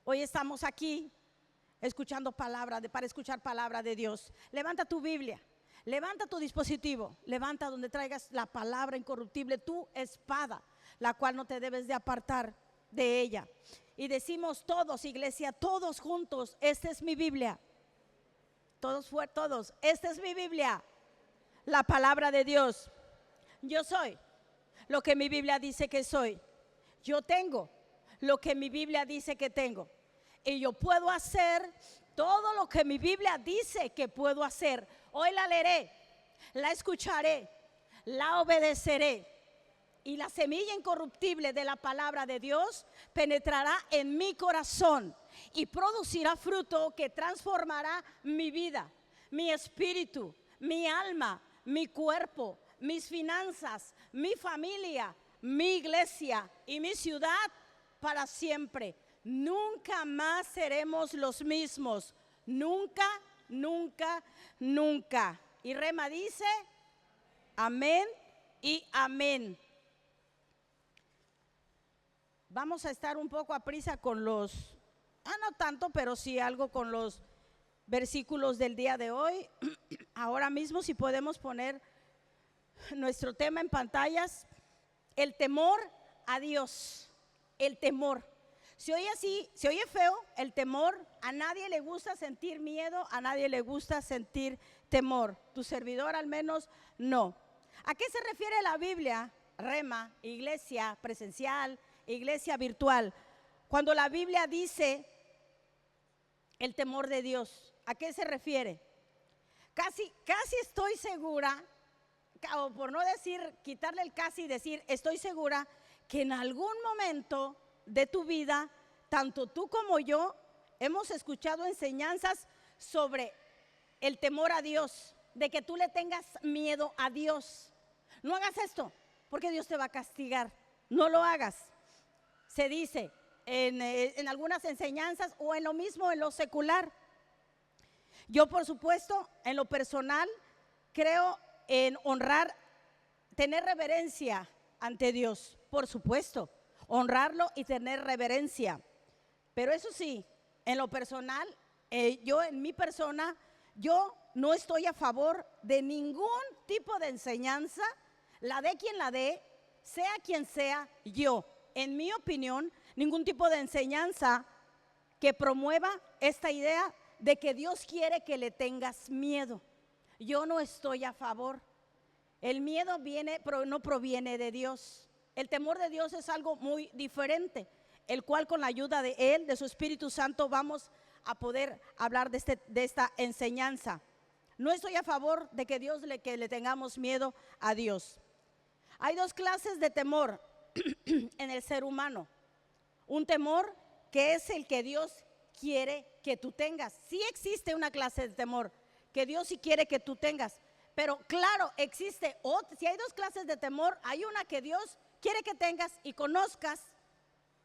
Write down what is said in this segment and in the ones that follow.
Hoy estamos aquí escuchando para escuchar palabra de Dios. Levanta tu Biblia, levanta tu dispositivo, levanta donde traigas la palabra incorruptible, tu espada, la cual no te debes de apartar de ella. Y decimos todos, iglesia, todos juntos, esta es mi Biblia. Todos, esta es mi Biblia, la palabra de Dios. Yo soy lo que mi Biblia dice que soy. Yo tengo lo que mi Biblia dice que tengo. Y yo puedo hacer todo lo que mi Biblia dice que puedo hacer. Hoy la leeré, la escucharé, la obedeceré. Y la semilla incorruptible de la palabra de Dios penetrará en mi corazón y producirá fruto que transformará mi vida, mi espíritu, mi alma, mi cuerpo, mis finanzas, mi familia, mi iglesia y mi ciudad para siempre. Nunca más seremos los mismos. Nunca, nunca, nunca. Y Rema dice, amén y amén. Vamos a estar un poco a prisa con los, no tanto, pero sí algo con los versículos del día de hoy. Ahora mismo, si podemos poner nuestro tema en pantallas, el temor a Dios, el temor. Se oye así, se oye feo el temor. A nadie le gusta sentir miedo, a nadie le gusta sentir temor. Tu servidor al menos no. ¿A qué se refiere la Biblia? Rema, iglesia presencial, iglesia virtual. Cuando la Biblia dice el temor de Dios, ¿a qué se refiere? Casi estoy segura, o por no decir, quitarle el casi y decir, estoy segura que en algún momento de tu vida, tanto tú como yo, hemos escuchado enseñanzas sobre el temor a Dios, de que tú le tengas miedo a Dios. No hagas esto, porque Dios te va a castigar. No lo hagas. Se dice en algunas enseñanzas o en lo mismo en lo secular. Yo, por supuesto, en lo personal, creo en honrar, tener reverencia ante Dios, por supuesto, honrarlo y tener reverencia. Pero eso sí, en lo personal, yo en mi persona, yo no estoy a favor de ningún tipo de enseñanza, la dé quien la dé, sea quien sea. Yo, en mi opinión, ningún tipo de enseñanza que promueva esta idea de que Dios quiere que le tengas miedo. Yo no estoy a favor. El miedo no proviene de Dios. El temor de Dios es algo muy diferente, el cual con la ayuda de Él, de su Espíritu Santo, vamos a poder hablar de esta enseñanza. No estoy a favor de que que le tengamos miedo a Dios. Hay dos clases de temor en el ser humano. Un temor que es el que Dios quiere que tú tengas. Sí existe una clase de temor que Dios sí quiere que tú tengas, pero claro, existe otra. Si hay dos clases de temor, hay una que Dios quiere que tengas y conozcas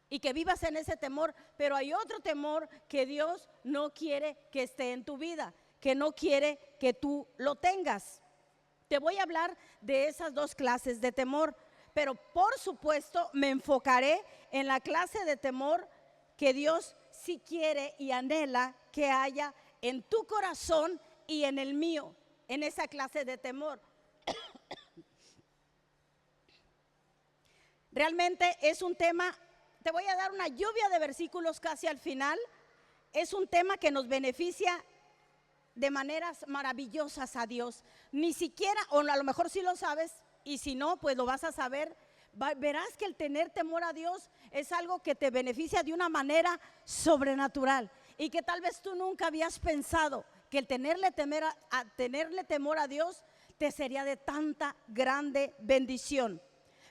y que vivas en ese temor, pero hay otro temor que Dios no quiere que esté en tu vida, que no quiere que tú lo tengas. Te voy a hablar de esas dos clases de temor, pero por supuesto me enfocaré en la clase de temor que Dios sí quiere y anhela que haya en tu corazón y en el mío, en esa clase de temor. Realmente es un tema, te voy a dar una lluvia de versículos casi al final. Es un tema que nos beneficia de maneras maravillosas a Dios. Ni siquiera, o a lo mejor sí lo sabes, y si no, pues lo vas a saber. Verás que el tener temor a Dios es algo que te beneficia de una manera sobrenatural y que tal vez tú nunca habías pensado que el tenerle temor a Dios te sería de tanta grande bendición.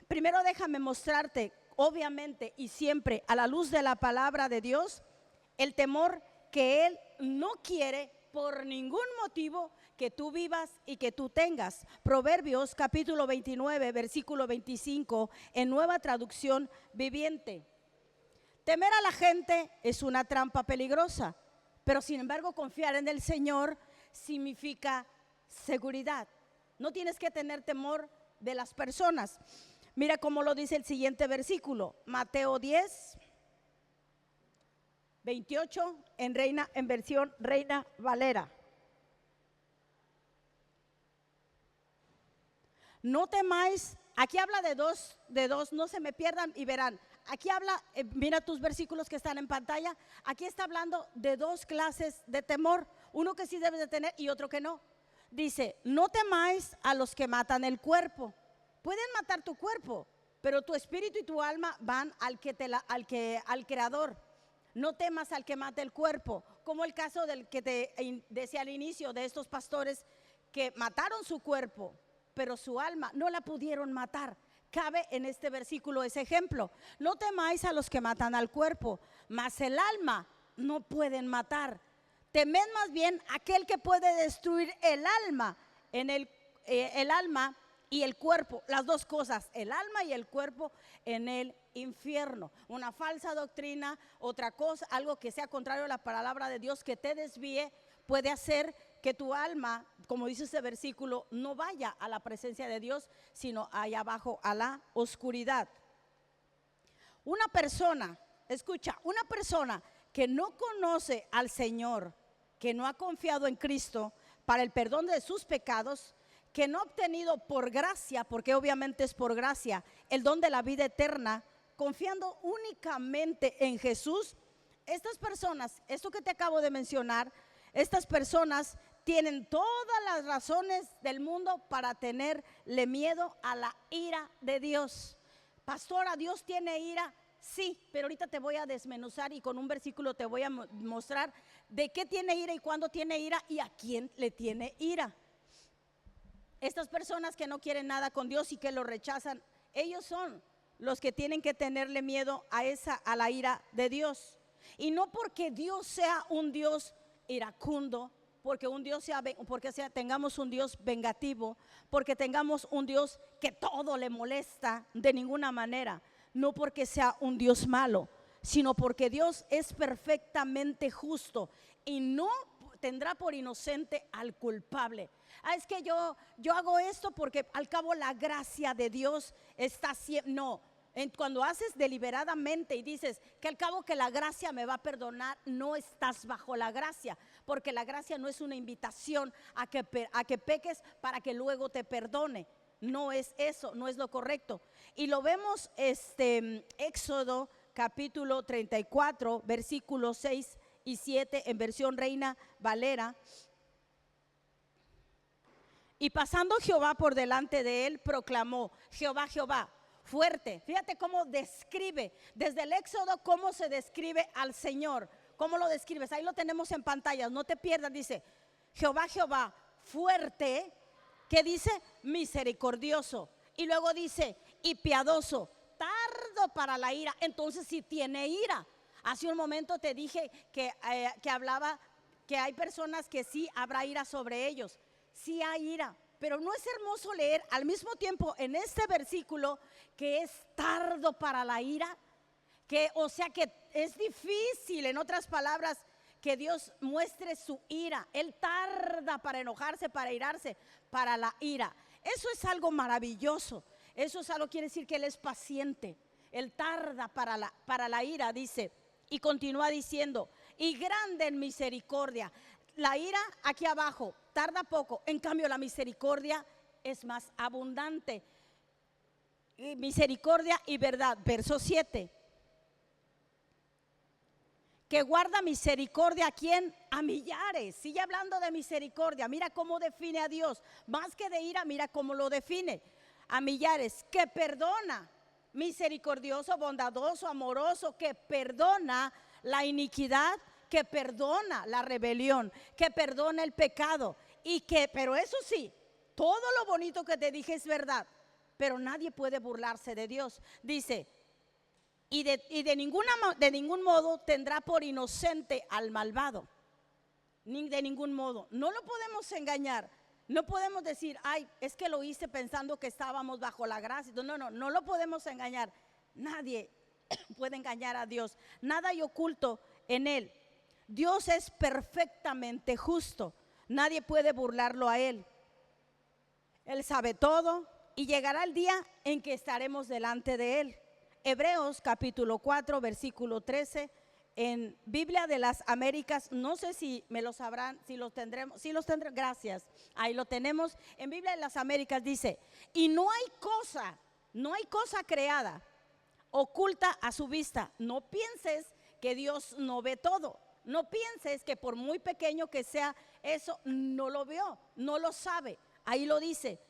Primero déjame mostrarte, obviamente y siempre a la luz de la palabra de Dios, el temor que Él no quiere por ningún motivo que tú vivas y que tú tengas. Proverbios capítulo 29, versículo 25, en Nueva Traducción Viviente. Temer a la gente es una trampa peligrosa, pero sin embargo confiar en el Señor significa seguridad. No tienes que tener temor de las personas. Mira cómo lo dice el siguiente versículo, Mateo 10, 28 en versión Reina Valera. No temáis, aquí habla de dos, no se me pierdan y verán. Aquí habla, mira tus versículos que están en pantalla, aquí está hablando de dos clases de temor, uno que sí debes de tener y otro que no. Dice, no temáis a los que matan el cuerpo. Pueden matar tu cuerpo, pero tu espíritu y tu alma van al Creador. No temas al que mata el cuerpo, como el caso del que te decía al inicio de estos pastores que mataron su cuerpo, pero su alma no la pudieron matar. Cabe en este versículo ese ejemplo. No temáis a los que matan al cuerpo, mas el alma no pueden matar. Temed más bien aquel que puede destruir el alma, el alma y el cuerpo, las dos cosas, el alma y el cuerpo en el infierno. Una falsa doctrina, otra cosa, algo que sea contrario a la palabra de Dios, que te desvíe, puede hacer que tu alma, como dice ese versículo, no vaya a la presencia de Dios, sino allá abajo a la oscuridad. Una persona, escucha, una persona que no conoce al Señor, que no ha confiado en Cristo para el perdón de sus pecados, que no ha obtenido por gracia, porque obviamente es por gracia, el don de la vida eterna, confiando únicamente en Jesús, estas personas, esto que te acabo de mencionar, estas personas tienen todas las razones del mundo para tenerle miedo a la ira de Dios. Pastora, ¿Dios tiene ira? Sí, pero ahorita te voy a desmenuzar y con un versículo te voy a mostrar de qué tiene ira y cuándo tiene ira y a quién le tiene ira. Estas personas que no quieren nada con Dios y que lo rechazan, ellos son los que tienen que tenerle miedo a la ira de Dios. Y no porque Dios sea un Dios iracundo, porque tengamos un Dios vengativo, porque tengamos un Dios que todo le molesta de ninguna manera, no porque sea un Dios malo, sino porque Dios es perfectamente justo y no tendrá por inocente al culpable. Es que yo hago esto porque al cabo la gracia de Dios está siempre. No, cuando haces deliberadamente y dices que al cabo que la gracia me va a perdonar, no estás bajo la gracia, porque la gracia no es una invitación a que peques para que luego te perdone. No es eso, no es lo correcto. Y lo vemos Éxodo capítulo 34 versículos 6 y 7 en versión Reina Valera. Y pasando Jehová por delante de él, proclamó: Jehová, Jehová, fuerte. Fíjate cómo describe, desde el Éxodo, cómo se describe al Señor. ¿Cómo lo describes? Ahí lo tenemos en pantallas, no te pierdas. Dice: Jehová, Jehová, fuerte. ¿Qué dice? Misericordioso. Y luego dice: y piadoso, tardo para la ira. Entonces sí tiene ira. Hace un momento te dije que hablaba que hay personas que sí habrá ira sobre ellos. Sí hay ira, pero no es hermoso leer al mismo tiempo en este versículo que es tardo para la ira, o sea que es difícil, en otras palabras, que Dios muestre su ira. Él tarda para enojarse, para irarse, para la ira. Eso es algo maravilloso. Eso es algo, quiere decir que Él es paciente. Él tarda para la ira, dice. Y continúa diciendo: y grande en misericordia. La ira aquí abajo tarda poco, en cambio la misericordia es más abundante. Misericordia y verdad, verso 7. Que guarda misericordia ¿a quién? A millares. Sigue hablando de misericordia. Mira cómo define a Dios. Más que de ira, mira cómo lo define. A millares, que perdona, misericordioso, bondadoso, amoroso, que perdona la iniquidad, que perdona la rebelión, que perdona el pecado. Pero eso sí, todo lo bonito que te dije es verdad, pero nadie puede burlarse de Dios. Dice: y de ningún modo tendrá por inocente al malvado. De ningún modo. No lo podemos engañar. No podemos decir: ay, es que lo hice pensando que estábamos bajo la gracia. No lo podemos engañar. Nadie puede engañar a Dios. Nada hay oculto en Él. Dios es perfectamente justo. Nadie puede burlarlo a Él. Él sabe todo y llegará el día en que estaremos delante de Él. Hebreos capítulo 4 versículo 13 en Biblia de las Américas, no sé si me lo sabrán, si los tendremos, gracias, ahí lo tenemos. En Biblia de las Américas dice: y no hay cosa creada oculta a su vista. No pienses que Dios no ve todo. No pienses que por muy pequeño que sea eso, no lo vio, no lo sabe. Ahí lo dice,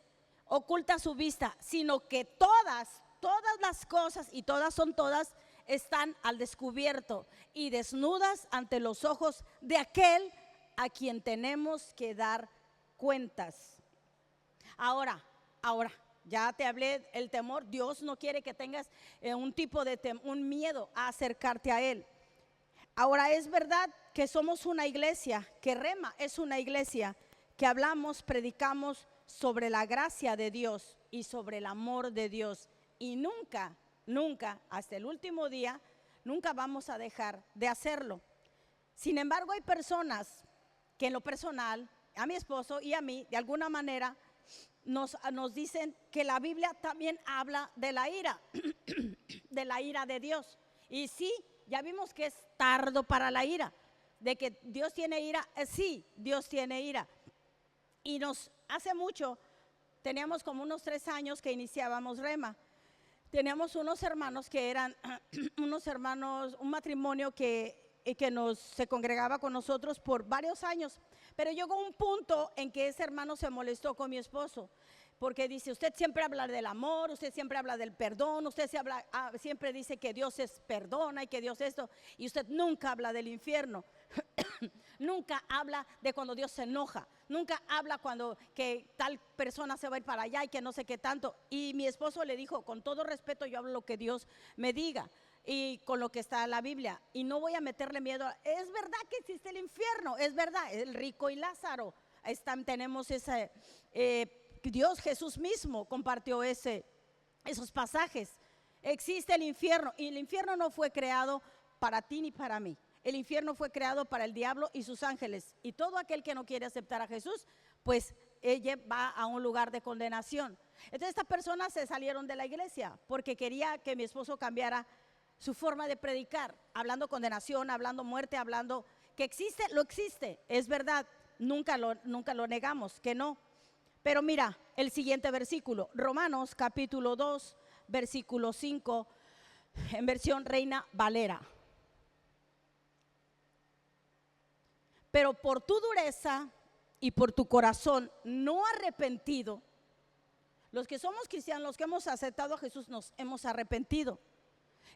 oculta a su vista, sino que todas las cosas, y todas son todas, están al descubierto y desnudas ante los ojos de aquel a quien tenemos que dar cuentas. Ahora, ya te hablé el temor. Dios no quiere que tengas un tipo de un miedo a acercarte a Él. Ahora, es verdad que somos una iglesia, que Rema es una iglesia que hablamos, predicamos sobre la gracia de Dios y sobre el amor de Dios. Y nunca, hasta el último día, nunca vamos a dejar de hacerlo. Sin embargo, hay personas que en lo personal, a mi esposo y a mí, de alguna manera, nos dicen que la Biblia también habla de la ira, de la ira de Dios. Y sí, ya vimos que es tardo para la ira, de que Dios tiene ira, sí, Dios tiene ira. Y hace mucho, teníamos como unos 3 años que iniciábamos Rema. Teníamos unos hermanos que eran un matrimonio que se congregaba con nosotros por varios años. Pero llegó un punto en que ese hermano se molestó con mi esposo, porque dice: usted siempre habla del amor, usted siempre habla del perdón, usted siempre dice que Dios perdona y que Dios esto, y usted nunca habla del infierno. Nunca habla de cuando Dios se enoja, nunca habla cuando que tal persona se va a ir para allá y que no sé qué tanto. Y mi esposo le dijo: con todo respeto, yo hablo lo que Dios me diga y con lo que está en la Biblia, y no voy a meterle miedo. Es verdad que existe el infierno, es verdad, el rico y Lázaro tenemos ese Dios, Jesús mismo compartió esos pasajes. Existe el infierno, y el infierno no fue creado para ti ni para mí. El infierno fue creado para el diablo y sus ángeles, y todo aquel que no quiere aceptar a Jesús, pues ella va a un lugar de condenación. Entonces estas personas se salieron de la iglesia porque quería que mi esposo cambiara su forma de predicar, hablando condenación, hablando muerte, hablando que existe, lo existe, es verdad, nunca lo negamos, que no. Pero mira el siguiente versículo, Romanos capítulo 2, versículo 5, en versión Reina Valera. Pero por tu dureza y por tu corazón no arrepentido, los que somos cristianos, los que hemos aceptado a Jesús, nos hemos arrepentido.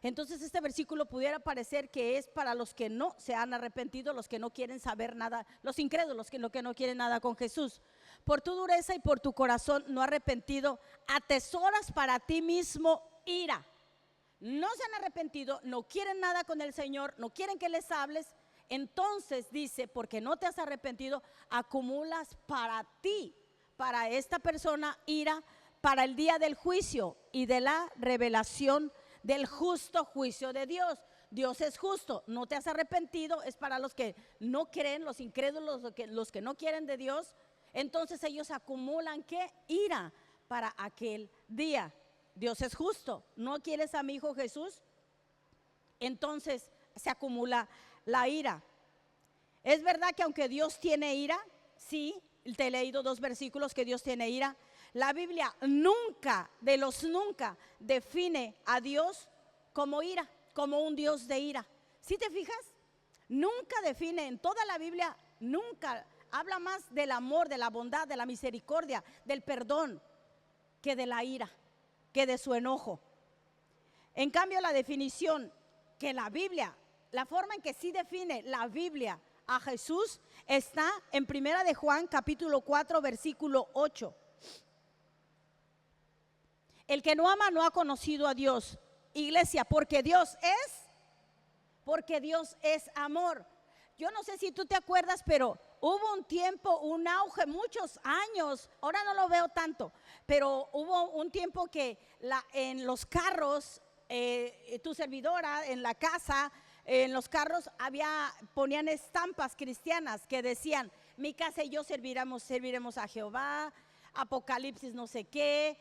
Entonces este versículo pudiera parecer que es para los que no se han arrepentido, los que no quieren saber nada, los incrédulos, que no quieren nada con Jesús. Por tu dureza y por tu corazón no arrepentido, atesoras para ti mismo ira. No se han arrepentido, no quieren nada con el Señor, no quieren que les hables. Entonces dice, porque no te has arrepentido, acumulas para ti, para esta persona, ira para el día del juicio y de la revelación del justo juicio de Dios. Dios es justo, no te has arrepentido, es para los que no creen, los incrédulos, los que no quieren de Dios. Entonces ellos acumulan ¿qué? Ira para aquel día. Dios es justo, ¿no quieres a mi hijo Jesús? Entonces se acumula la ira. Es verdad que aunque Dios tiene ira, sí, te he leído 2 versículos que Dios tiene ira. La Biblia nunca define a Dios como ira, como un Dios de ira. ¿Sí te fijas? Nunca define, en toda la Biblia, nunca habla más del amor, de la bondad, de la misericordia, del perdón, que de la ira, que de su enojo. En cambio, la definición que la Biblia, la forma en que sí define la Biblia a Jesús, está en 1 de Juan capítulo 4 versículo 8. El que no ama no ha conocido a Dios. Iglesia, porque Dios es amor. Yo no sé si tú te acuerdas, pero hubo un tiempo, un auge, muchos años, ahora no lo veo tanto, pero hubo un tiempo que en los carros, tu servidora, en la casa, en los carros ponían estampas cristianas que decían: mi casa y yo serviremos a Jehová, Apocalipsis no sé qué,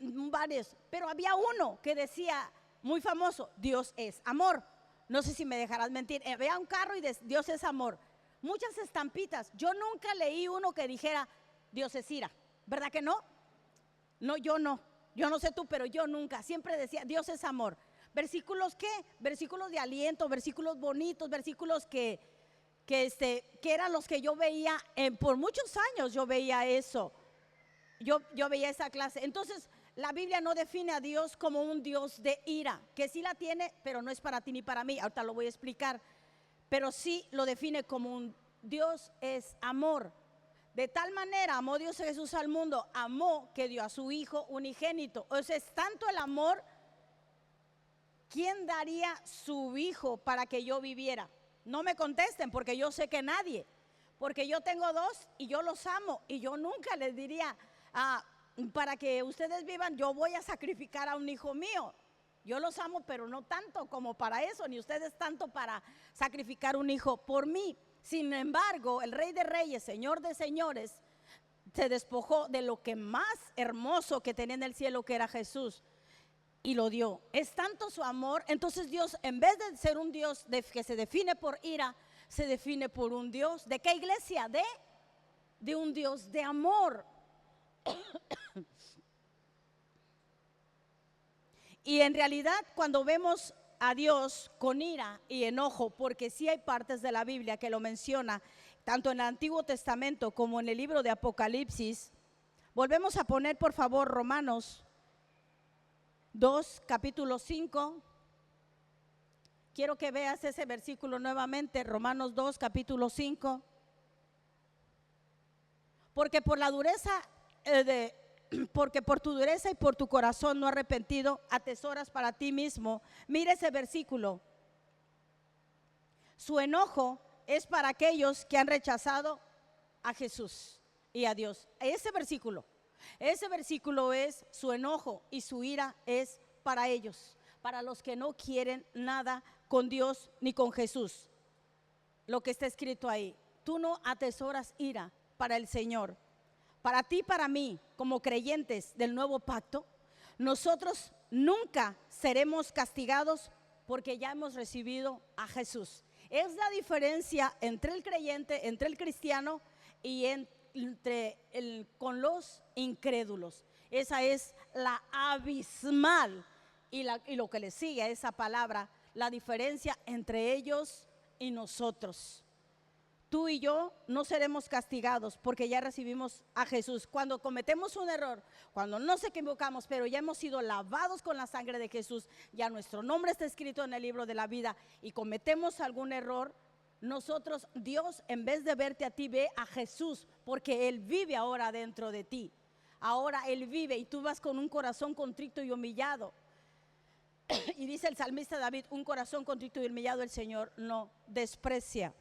varios. Pero había uno que decía, muy famoso: Dios es amor. No sé si me dejarás mentir. Vea un carro y Dios es amor. Muchas estampitas. Yo nunca leí uno que dijera Dios es ira. ¿Verdad que no? No, yo no. Yo no sé tú, pero yo nunca. Siempre decía Dios es amor. ¿Versículos qué? Versículos de aliento, versículos bonitos, versículos que eran los que yo veía por muchos años. Yo veía eso. Yo veía esa clase. Entonces, la Biblia no define a Dios como un Dios de ira, que sí la tiene, pero no es para ti ni para mí. Ahorita lo voy a explicar. Pero sí lo define como un Dios es amor. De tal manera amó Dios a Jesús al mundo, amó que dio a su Hijo unigénito. O sea, es tanto el amor. ¿Quién daría su hijo para que yo viviera? No me contesten, porque yo sé que nadie. Porque yo tengo dos y yo los amo. Y yo nunca les diría, para que ustedes vivan, yo voy a sacrificar a un hijo mío. Yo los amo, pero no tanto como para eso, ni ustedes tanto para sacrificar un hijo por mí. Sin embargo, el Rey de Reyes, Señor de Señores, se despojó de lo que más hermoso que tenía en el cielo, que era Jesús, y lo dio. Es tanto su amor. Entonces Dios, en vez de ser un Dios que se define por ira, se define por un Dios. ¿De qué iglesia? De un Dios de amor. Y en realidad, cuando vemos a Dios con ira y enojo, porque sí hay partes de la Biblia que lo menciona, tanto en el Antiguo Testamento como en el libro de Apocalipsis. Volvemos a poner, por favor, Romanos 2, capítulo 5. Quiero que veas ese versículo nuevamente, Romanos 2, capítulo 5. Porque por la dureza porque por tu dureza y por tu corazón no arrepentido, atesoras para ti mismo. Mira ese versículo. Su enojo es para aquellos que han rechazado a Jesús y a Dios. Ese versículo es su enojo, y su ira es para ellos, para los que no quieren nada con Dios ni con Jesús. Lo que está escrito ahí. Tú no atesoras ira para el Señor. Para ti, para mí, como creyentes del nuevo pacto, nosotros nunca seremos castigados porque ya hemos recibido a Jesús. Es la diferencia entre el creyente, entre el cristiano y con los incrédulos. Esa es la abismal y lo que le sigue a esa palabra, la diferencia entre ellos y nosotros. Tú y yo no seremos castigados porque ya recibimos a Jesús. Cuando cometemos un error, cuando nos equivocamos, pero ya hemos sido lavados con la sangre de Jesús, ya nuestro nombre está escrito en el libro de la vida, y cometemos algún error, nosotros, Dios, en vez de verte a ti, ve a Jesús, porque Él vive ahora dentro de ti. Ahora Él vive y tú vas con un corazón contrito y humillado. Y dice el salmista David, un corazón contrito y humillado el Señor no desprecia.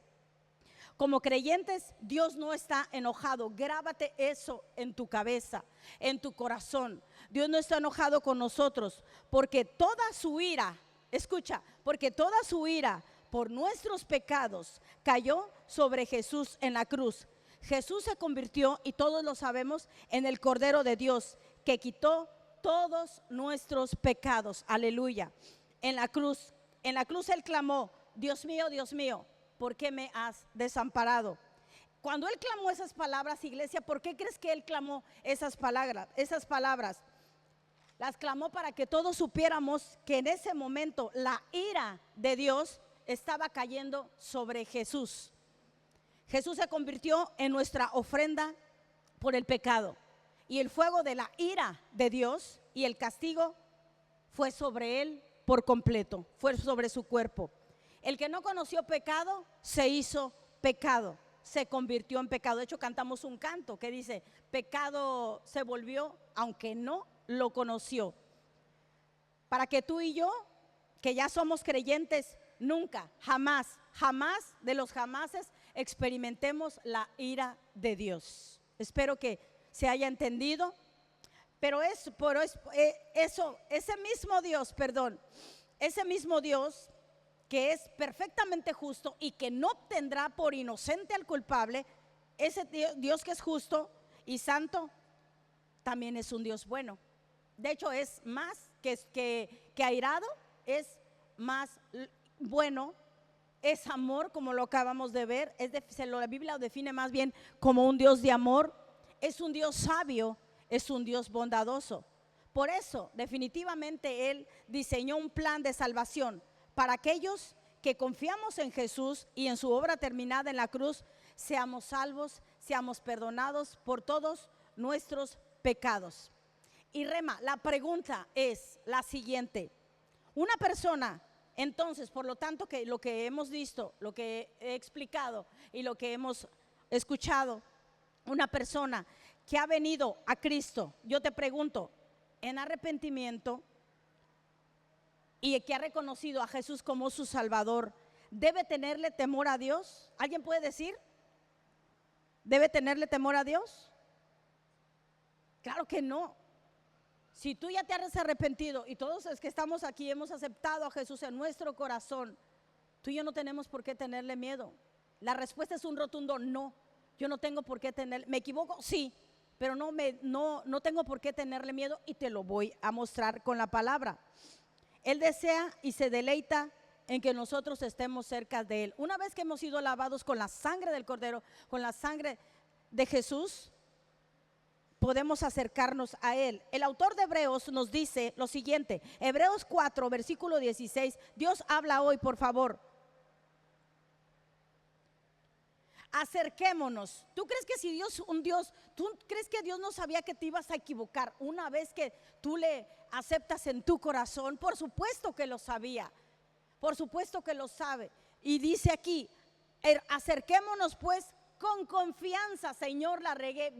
Como creyentes, Dios no está enojado. Grábate eso en tu cabeza, en tu corazón. Dios no está enojado con nosotros, porque toda su ira, escucha, porque toda su ira por nuestros pecados cayó sobre Jesús en la cruz. Jesús se convirtió, y todos lo sabemos, en el Cordero de Dios que quitó todos nuestros pecados. Aleluya. En la cruz Él clamó, Dios mío, ¿por qué me has desamparado? Cuando Él clamó esas palabras, iglesia, ¿por qué crees que Él clamó esas palabras? Esas palabras las clamó para que todos supiéramos que en ese momento la ira de Dios estaba cayendo sobre Jesús. Jesús se convirtió en nuestra ofrenda por el pecado, y el fuego de la ira de Dios y el castigo fue sobre Él por completo, fue sobre su cuerpo. El que no conoció pecado se hizo pecado, se convirtió en pecado. De hecho, cantamos un canto que dice, pecado se volvió aunque no lo conoció. Para que tú y yo, que ya somos creyentes, nunca, jamás de los jamases experimentemos la ira de Dios. Espero que se haya entendido. Pero ese mismo Dios que es perfectamente justo y que no tendrá por inocente al culpable, ese Dios que es justo y santo, también es un Dios bueno. De hecho, es más que airado, es más bueno, es amor, como lo acabamos de ver. La Biblia lo define más bien como un Dios de amor. Es un Dios sabio, es un Dios bondadoso. Por eso, definitivamente, Él diseñó un plan de salvación para aquellos que confiamos en Jesús y en su obra terminada en la cruz, seamos salvos, seamos perdonados por todos nuestros pecados. Y Rema, la pregunta es la siguiente: una persona, entonces, por lo tanto, que lo que hemos visto, lo que he explicado y lo que hemos escuchado, una persona que ha venido a Cristo, yo te pregunto, en arrepentimiento y que ha reconocido a Jesús como su Salvador, ¿debe tenerle temor a Dios? ¿Alguien puede decir? ¿Debe tenerle temor a Dios? Claro que no. Si tú ya te has arrepentido y todos los que estamos aquí hemos aceptado a Jesús en nuestro corazón, tú y yo no tenemos por qué tenerle miedo. La respuesta es un rotundo no. Yo no tengo por qué tener, ¿me equivoco? Sí, pero no tengo por qué tenerle miedo, y te lo voy a mostrar con la palabra. Él desea y se deleita en que nosotros estemos cerca de Él. Una vez que hemos sido lavados con la sangre del Cordero, con la sangre de Jesús, podemos acercarnos a Él. El autor de Hebreos nos dice lo siguiente, Hebreos 4, versículo 16. Dios habla hoy, por favor. Acerquémonos. ¿Tú crees que si tú crees que Dios no sabía que te ibas a equivocar una vez que tú le aceptas en tu corazón? Por supuesto que lo sabía, por supuesto que lo sabe. Y dice aquí, acerquémonos pues con confianza. Señor, la regué,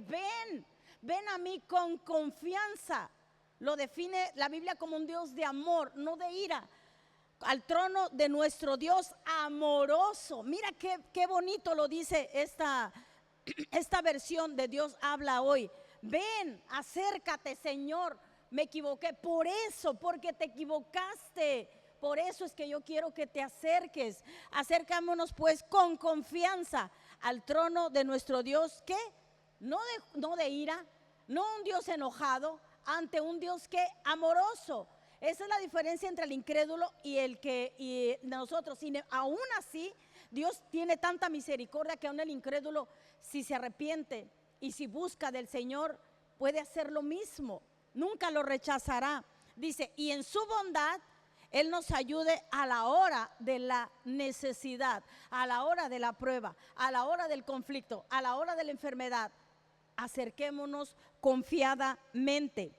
ven a mí con confianza. Lo define la Biblia como un Dios de amor, no de ira. Al trono de nuestro Dios amoroso. Mira qué bonito lo dice esta versión de Dios habla hoy. Ven, acércate, Señor, me equivoqué. Por eso, porque te equivocaste, por eso es que yo quiero que te acerques. Acercámonos pues con confianza al trono de nuestro Dios, que no de ira, no un Dios enojado, ante un Dios que amoroso. Esa es la diferencia entre el incrédulo y nosotros. Y aún así, Dios tiene tanta misericordia que aún el incrédulo, si se arrepiente y si busca del Señor, puede hacer lo mismo. Nunca lo rechazará. Dice, y en su bondad, Él nos ayude a la hora de la necesidad, a la hora de la prueba, a la hora del conflicto, a la hora de la enfermedad. Acerquémonos confiadamente.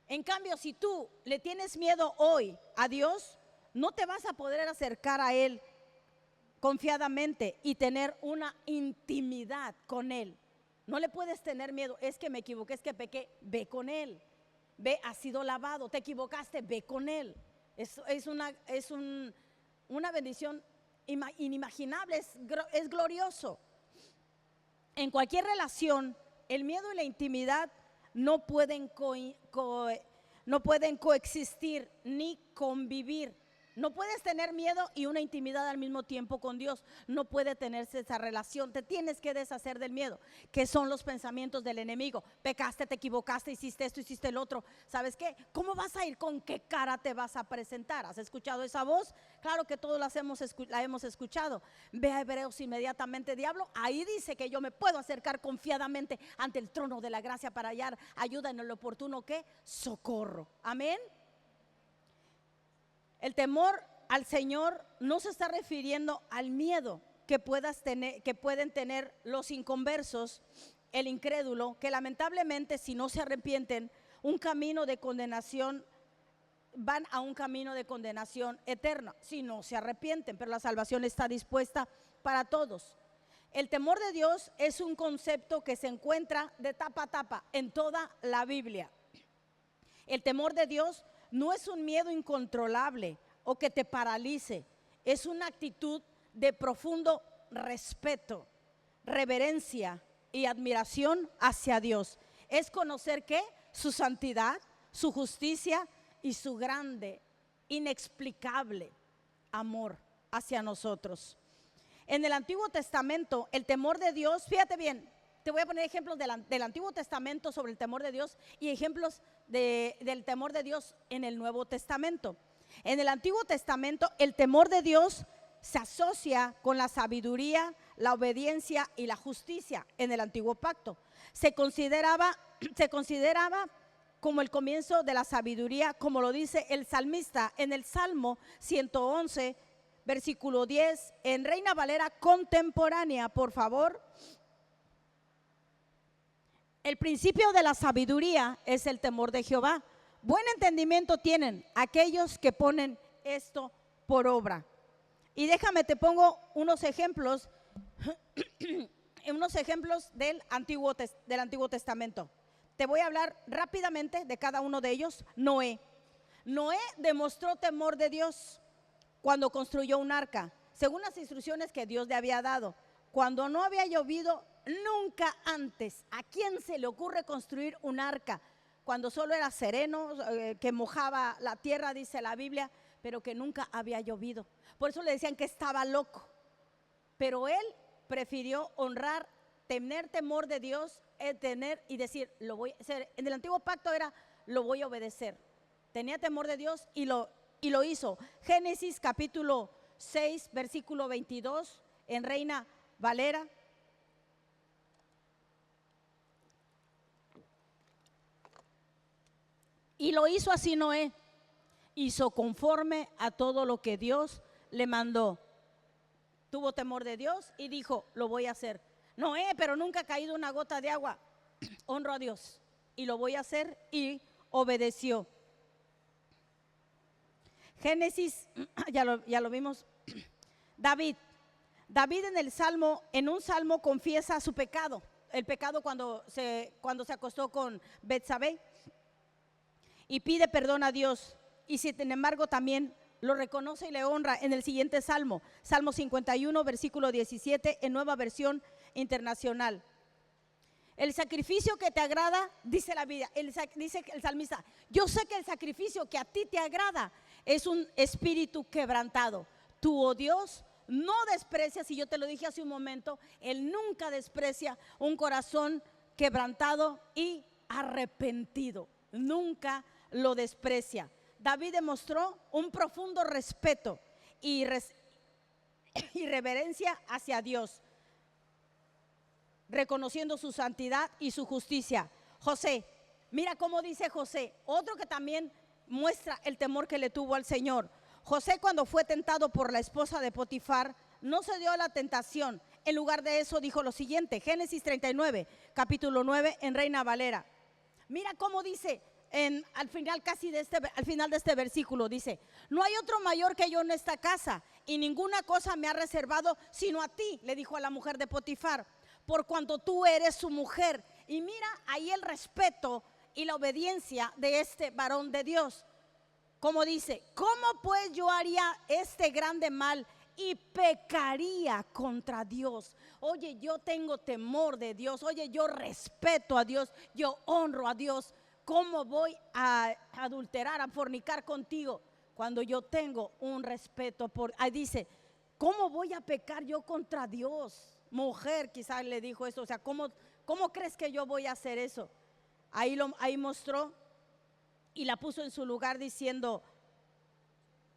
En cambio, si tú le tienes miedo hoy a Dios, no te vas a poder acercar a Él confiadamente y tener una intimidad con Él. No le puedes tener miedo, es que me equivoqué, es que pequé, ve con Él. Ve, has sido lavado, te equivocaste, ve con Él. Es una bendición inimaginable, es glorioso. En cualquier relación, el miedo y la intimidad no pueden coexistir ni convivir. No puedes tener miedo y una intimidad al mismo tiempo con Dios. No puede tenerse esa relación. Te tienes que deshacer del miedo, que son los pensamientos del enemigo. Pecaste, te equivocaste, hiciste esto, hiciste el otro. ¿Sabes qué? ¿Cómo vas a ir? ¿Con qué cara te vas a presentar? ¿Has escuchado esa voz? Claro que todos la hemos escuchado. Ve a Hebreos inmediatamente, diablo. Ahí dice que yo me puedo acercar confiadamente ante el trono de la gracia para hallar ayuda en el oportuno ¿qué? Socorro. Amén. El temor al Señor no se está refiriendo al miedo que pueden tener los inconversos, el incrédulo, que lamentablemente, si no se arrepienten, van a un camino de condenación eterna, si no se arrepienten, pero la salvación está dispuesta para todos. El temor de Dios es un concepto que se encuentra de tapa a tapa en toda la Biblia. El temor de Dios no es un miedo incontrolable o que te paralice, es una actitud de profundo respeto, reverencia y admiración hacia Dios. Es conocer ¿qué? Su santidad, su justicia y su grande, inexplicable amor hacia nosotros. En el Antiguo Testamento, el temor de Dios, fíjate bien, te voy a poner ejemplos del Antiguo Testamento sobre el temor de Dios y ejemplos del temor de Dios en el Nuevo Testamento. En el Antiguo Testamento, el temor de Dios se asocia con la sabiduría, la obediencia y la justicia. En el Antiguo Pacto se consideraba como el comienzo de la sabiduría, como lo dice el salmista en el Salmo 111, versículo 10, en Reina Valera contemporánea, por favor. El principio de la sabiduría es el temor de Jehová. Buen entendimiento tienen aquellos que ponen esto por obra. Y déjame, te pongo unos ejemplos del Antiguo Testamento. Te voy a hablar rápidamente de cada uno de ellos. Noé demostró temor de Dios cuando construyó un arca, según las instrucciones que Dios le había dado. Cuando no había llovido nunca antes, ¿a quién se le ocurre construir un arca? Cuando solo era sereno, que mojaba la tierra, dice la Biblia, pero que nunca había llovido. Por eso le decían que estaba loco. Pero él prefirió honrar, tener temor de Dios, tener y decir, lo voy a hacer. En el Antiguo Pacto era, lo voy a obedecer. Tenía temor de Dios y lo hizo. Génesis capítulo 6, versículo 22, en Reina Valera. Y lo hizo así Noé. Hizo conforme a todo lo que Dios le mandó. Tuvo temor de Dios y dijo, lo voy a hacer. Noé, pero nunca ha caído una gota de agua. Honro a Dios y lo voy a hacer, y obedeció. Génesis, ya lo vimos. David en un salmo confiesa su pecado. El pecado cuando se acostó con Betsabé, y pide perdón a Dios. Y sin embargo también lo reconoce y le honra en el siguiente salmo, Salmo 51, versículo 17, en Nueva Versión Internacional. El sacrificio que te agrada, dice la Biblia, dice el salmista, yo sé que el sacrificio que a ti te agrada es un espíritu quebrantado. Tú, oh Dios, no desprecias, y yo te lo dije hace un momento, Él nunca desprecia un corazón quebrantado y arrepentido. Nunca lo desprecia. David demostró un profundo respeto y reverencia hacia Dios, reconociendo su santidad y su justicia. José, mira cómo dice José, otro que también muestra el temor que le tuvo al Señor. José, cuando fue tentado por la esposa de Potifar, no se dio a la tentación. En lugar de eso dijo lo siguiente, Génesis 39, capítulo 9, en Reina Valera. Mira cómo dice al final de este versículo, dice, no hay otro mayor que yo en esta casa, y ninguna cosa me ha reservado sino a ti, le dijo a la mujer de Potifar, por cuanto tú eres su mujer. Y mira ahí el respeto y la obediencia de este varón de Dios. Como dice, ¿cómo pues yo haría este grande mal y pecaría contra Dios? Oye, yo tengo temor de Dios. Oye, yo respeto a Dios. Yo honro a Dios. ¿Cómo voy a adulterar, a fornicar contigo cuando yo tengo un respeto por? Ahí dice, ¿cómo voy a pecar yo contra Dios? Mujer, quizás le dijo eso. O sea, ¿cómo crees que yo voy a hacer eso? Ahí mostró y la puso en su lugar diciendo,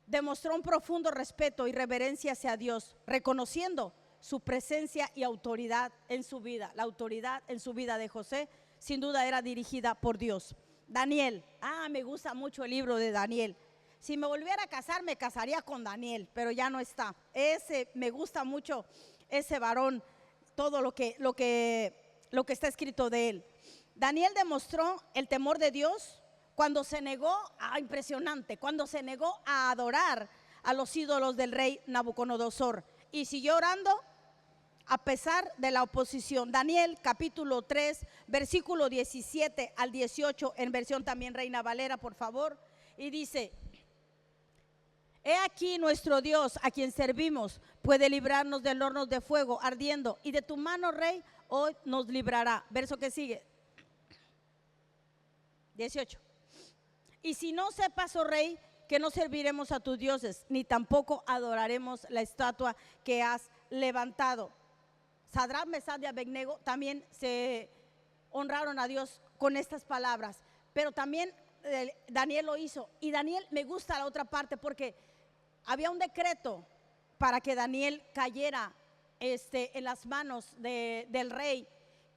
demostró un profundo respeto y reverencia hacia Dios, reconociendo su presencia y autoridad en su vida. La autoridad en su vida de José sin duda era dirigida por Dios. Daniel, me gusta mucho el libro de Daniel. Si me volviera a casar, me casaría con Daniel, pero ya no está. Me gusta mucho ese varón, todo lo que está escrito de él. Daniel demostró el temor de Dios cuando se negó, impresionante, cuando se negó a adorar a los ídolos del rey Nabucodonosor, y siguió orando a pesar de la oposición. Daniel capítulo 3, versículo 17 al 18, en versión también Reina Valera, por favor. Y dice, he aquí nuestro Dios a quien servimos puede librarnos del horno de fuego ardiendo, y de tu mano, rey, hoy nos librará. Verso que sigue, 18. Y si no sepas, oh rey, que no serviremos a tus dioses, ni tampoco adoraremos la estatua que has levantado. Sadrach, Mesach y Abednego también se honraron a Dios con estas palabras, pero también Daniel lo hizo. Y Daniel, me gusta la otra parte porque había un decreto para que Daniel cayera en las manos del rey.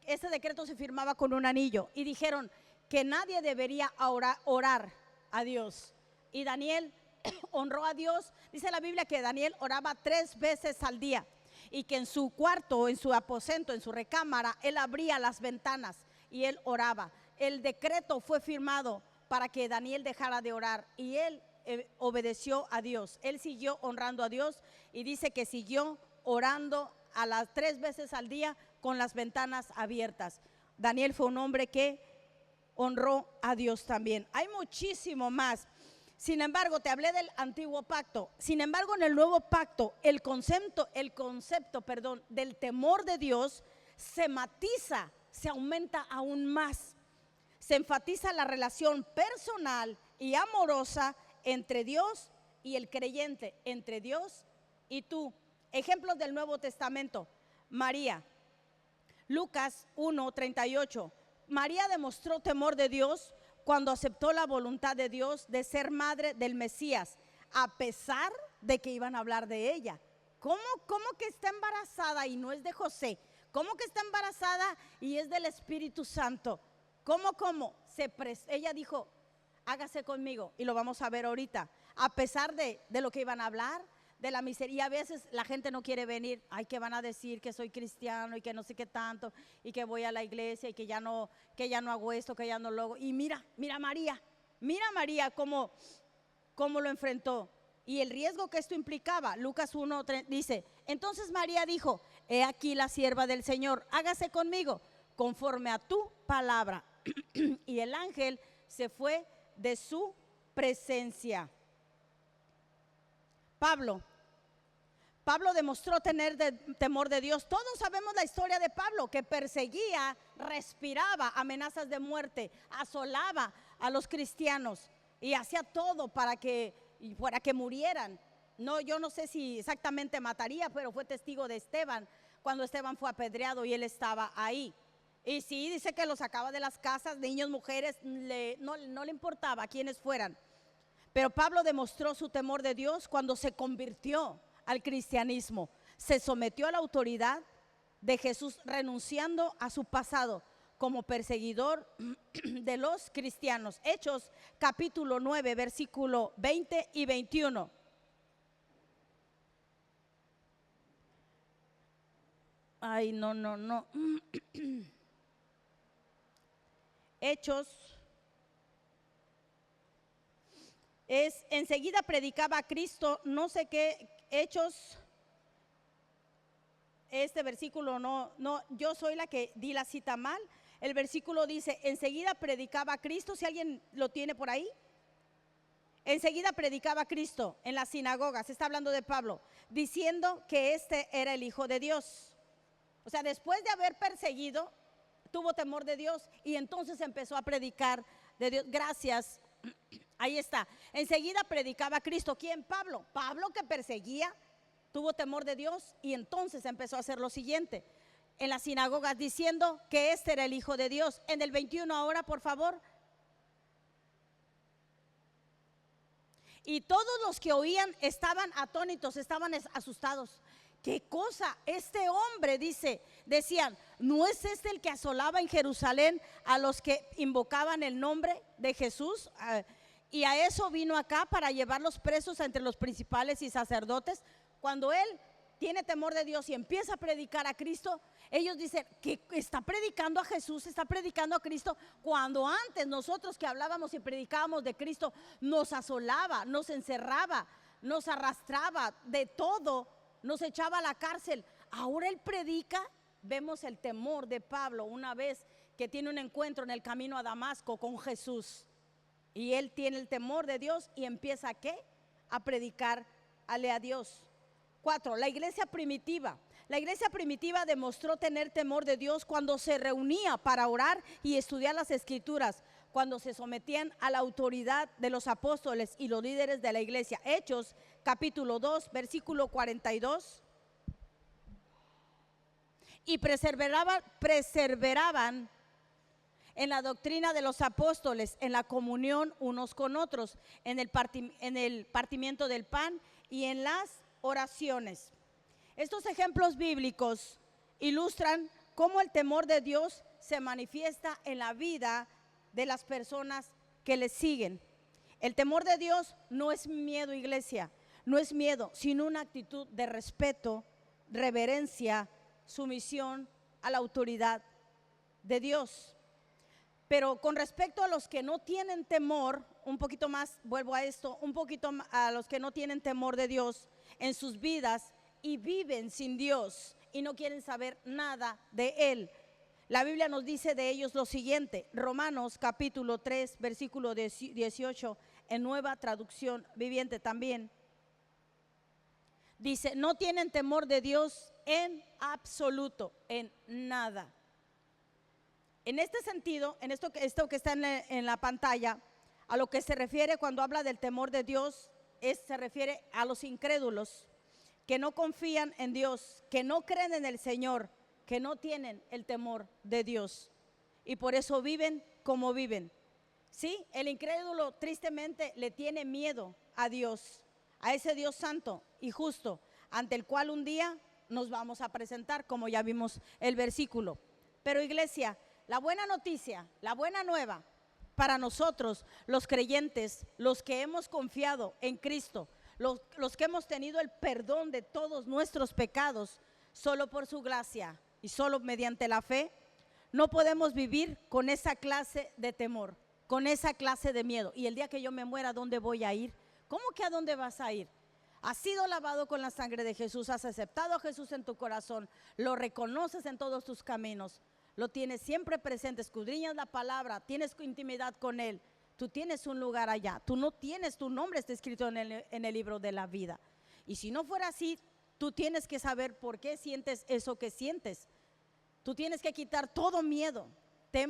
Ese decreto se firmaba con un anillo y dijeron que nadie debería orar a Dios. Y Daniel honró a Dios. Dice la Biblia que Daniel oraba 3 veces al día y que en su cuarto, en su aposento, en su recámara, él abría las ventanas y él oraba. El decreto fue firmado para que Daniel dejara de orar y él obedeció a Dios. Él siguió honrando a Dios y dice que siguió orando a las 3 veces al día con las ventanas abiertas. Daniel fue un hombre que honró a Dios también. Hay muchísimo más. Sin embargo, te hablé del antiguo pacto. Sin embargo, en el nuevo pacto, el concepto, del temor de Dios se matiza, se aumenta aún más. Se enfatiza la relación personal y amorosa entre Dios y el creyente, entre Dios y tú. Ejemplos del Nuevo Testamento. María, Lucas 1:38. María demostró temor de Dios cuando aceptó la voluntad de Dios de ser madre del Mesías, a pesar de que iban a hablar de ella. ¿Cómo que está embarazada y no es de José? ¿Cómo que está embarazada y es del Espíritu Santo? ¿Cómo? Ella dijo, hágase conmigo, y lo vamos a ver ahorita. A pesar de lo que iban a hablar, de la miseria. Y a veces la gente no quiere venir. Ay, que van a decir que soy cristiano y que no sé qué tanto, y que voy a la iglesia y que ya no hago esto, que ya no lo hago. Y mira María cómo lo enfrentó y el riesgo que esto implicaba. Lucas 1 dice, entonces María dijo, he aquí la sierva del Señor, hágase conmigo conforme a tu palabra. Y el ángel se fue de su presencia. Pablo demostró tener temor de Dios. Todos sabemos la historia de Pablo, que perseguía, respiraba amenazas de muerte, asolaba a los cristianos y hacía todo para que murieran. No, yo no sé si exactamente mataría, pero fue testigo de Esteban, cuando Esteban fue apedreado y él estaba ahí. Y sí, dice que lo sacaba de las casas, niños, mujeres, no le importaba quiénes fueran. Pero Pablo demostró su temor de Dios cuando se convirtió al cristianismo. Se sometió a la autoridad de Jesús, renunciando a su pasado como perseguidor de los cristianos. Hechos capítulo 9, versículo 20 y 21. Ay, no. Hechos enseguida predicaba a Cristo, no sé qué. Hechos, este versículo no, yo soy la que di la cita mal. El versículo dice, enseguida predicaba a Cristo. Si alguien lo tiene por ahí. Enseguida predicaba a Cristo en las sinagogas, está hablando de Pablo, diciendo que este era el Hijo de Dios. O sea, después de haber perseguido, tuvo temor de Dios y entonces empezó a predicar de Dios. Gracias. Ahí está. Enseguida predicaba a Cristo. ¿Quién? Pablo. Pablo, que perseguía, tuvo temor de Dios y entonces empezó a hacer lo siguiente en las sinagogas, diciendo que este era el Hijo de Dios. En el 21 ahora, por favor. Y todos los que oían estaban atónitos, estaban asustados. ¿Qué cosa? Este hombre, decían, ¿no es este el que asolaba en Jerusalén a los que invocaban el nombre de Jesús? Y a eso vino acá, para llevarlos presos entre los principales y sacerdotes. Cuando él tiene temor de Dios y empieza a predicar a Cristo, ellos dicen que está predicando a Jesús, está predicando a Cristo, cuando antes nosotros que hablábamos y predicábamos de Cristo nos asolaba, nos encerraba, nos arrastraba de todo, nos echaba a la cárcel. Ahora él predica. Vemos el temor de Pablo una vez que tiene un encuentro en el camino a Damasco con Jesús, y él tiene el temor de Dios y empieza ¿a qué? A predicarle a Dios. 4. La iglesia primitiva. La iglesia primitiva demostró tener temor de Dios cuando se reunía para orar y estudiar las escrituras, cuando se sometían a la autoridad de los apóstoles y los líderes de la iglesia. Hechos capítulo 2, versículo 42. Y perseveraban en la doctrina de los apóstoles, en la comunión unos con otros, en el partimiento del pan y en las oraciones. Estos ejemplos bíblicos ilustran cómo el temor de Dios se manifiesta en la vida de las personas que le siguen. El temor de Dios no es miedo, iglesia, no es miedo, sino una actitud de respeto, reverencia, sumisión a la autoridad de Dios. Pero con respecto a los que no tienen temor, un poquito más, vuelvo a esto, un poquito a los que no tienen temor de Dios en sus vidas y viven sin Dios y no quieren saber nada de Él. La Biblia nos dice de ellos lo siguiente, Romanos capítulo 3, versículo 18, en Nueva Traducción Viviente también. Dice, no tienen temor de Dios en absoluto, en nada. En este sentido, en esto que está en la pantalla, a lo que se refiere cuando habla del temor de Dios, se refiere a los incrédulos que no confían en Dios, que no creen en el Señor, que no tienen el temor de Dios y por eso viven como viven. Sí, el incrédulo tristemente le tiene miedo a Dios, a ese Dios santo y justo, ante el cual un día nos vamos a presentar, como ya vimos el versículo. Pero iglesia, la buena noticia, la buena nueva para nosotros, los creyentes, los que hemos confiado en Cristo, los que hemos tenido el perdón de todos nuestros pecados, solo por su gracia y solo mediante la fe, no podemos vivir con esa clase de temor, con esa clase de miedo. Y el día que yo me muera, ¿a dónde voy a ir? ¿Cómo que a dónde vas a ir? Has sido lavado con la sangre de Jesús, has aceptado a Jesús en tu corazón, lo reconoces en todos tus caminos, lo tienes siempre presente, escudriñas la palabra, tienes intimidad con Él. Tú tienes un lugar allá, tú no tienes, tu nombre está escrito en el libro de la vida. Y si no fuera así, tú tienes que saber por qué sientes eso que sientes. Tú tienes que quitar todo miedo. Te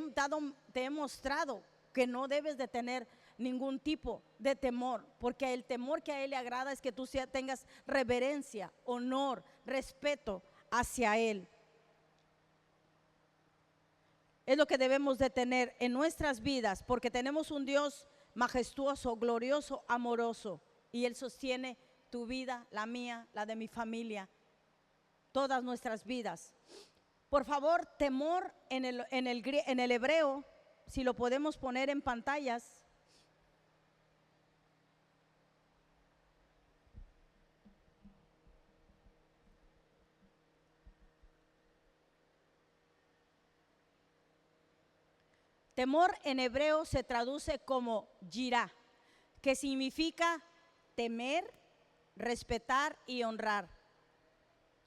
he mostrado que no debes de tener ningún tipo de temor, porque el temor que a Él le agrada es que tú tengas reverencia, honor, respeto hacia Él. Es lo que debemos de tener en nuestras vidas, porque tenemos un Dios majestuoso, glorioso, amoroso, y Él sostiene tu vida, la mía, la de mi familia, todas nuestras vidas. Por favor, temor en el hebreo, si lo podemos poner en pantallas. Temor en hebreo se traduce como yirá, que significa temer, respetar y honrar.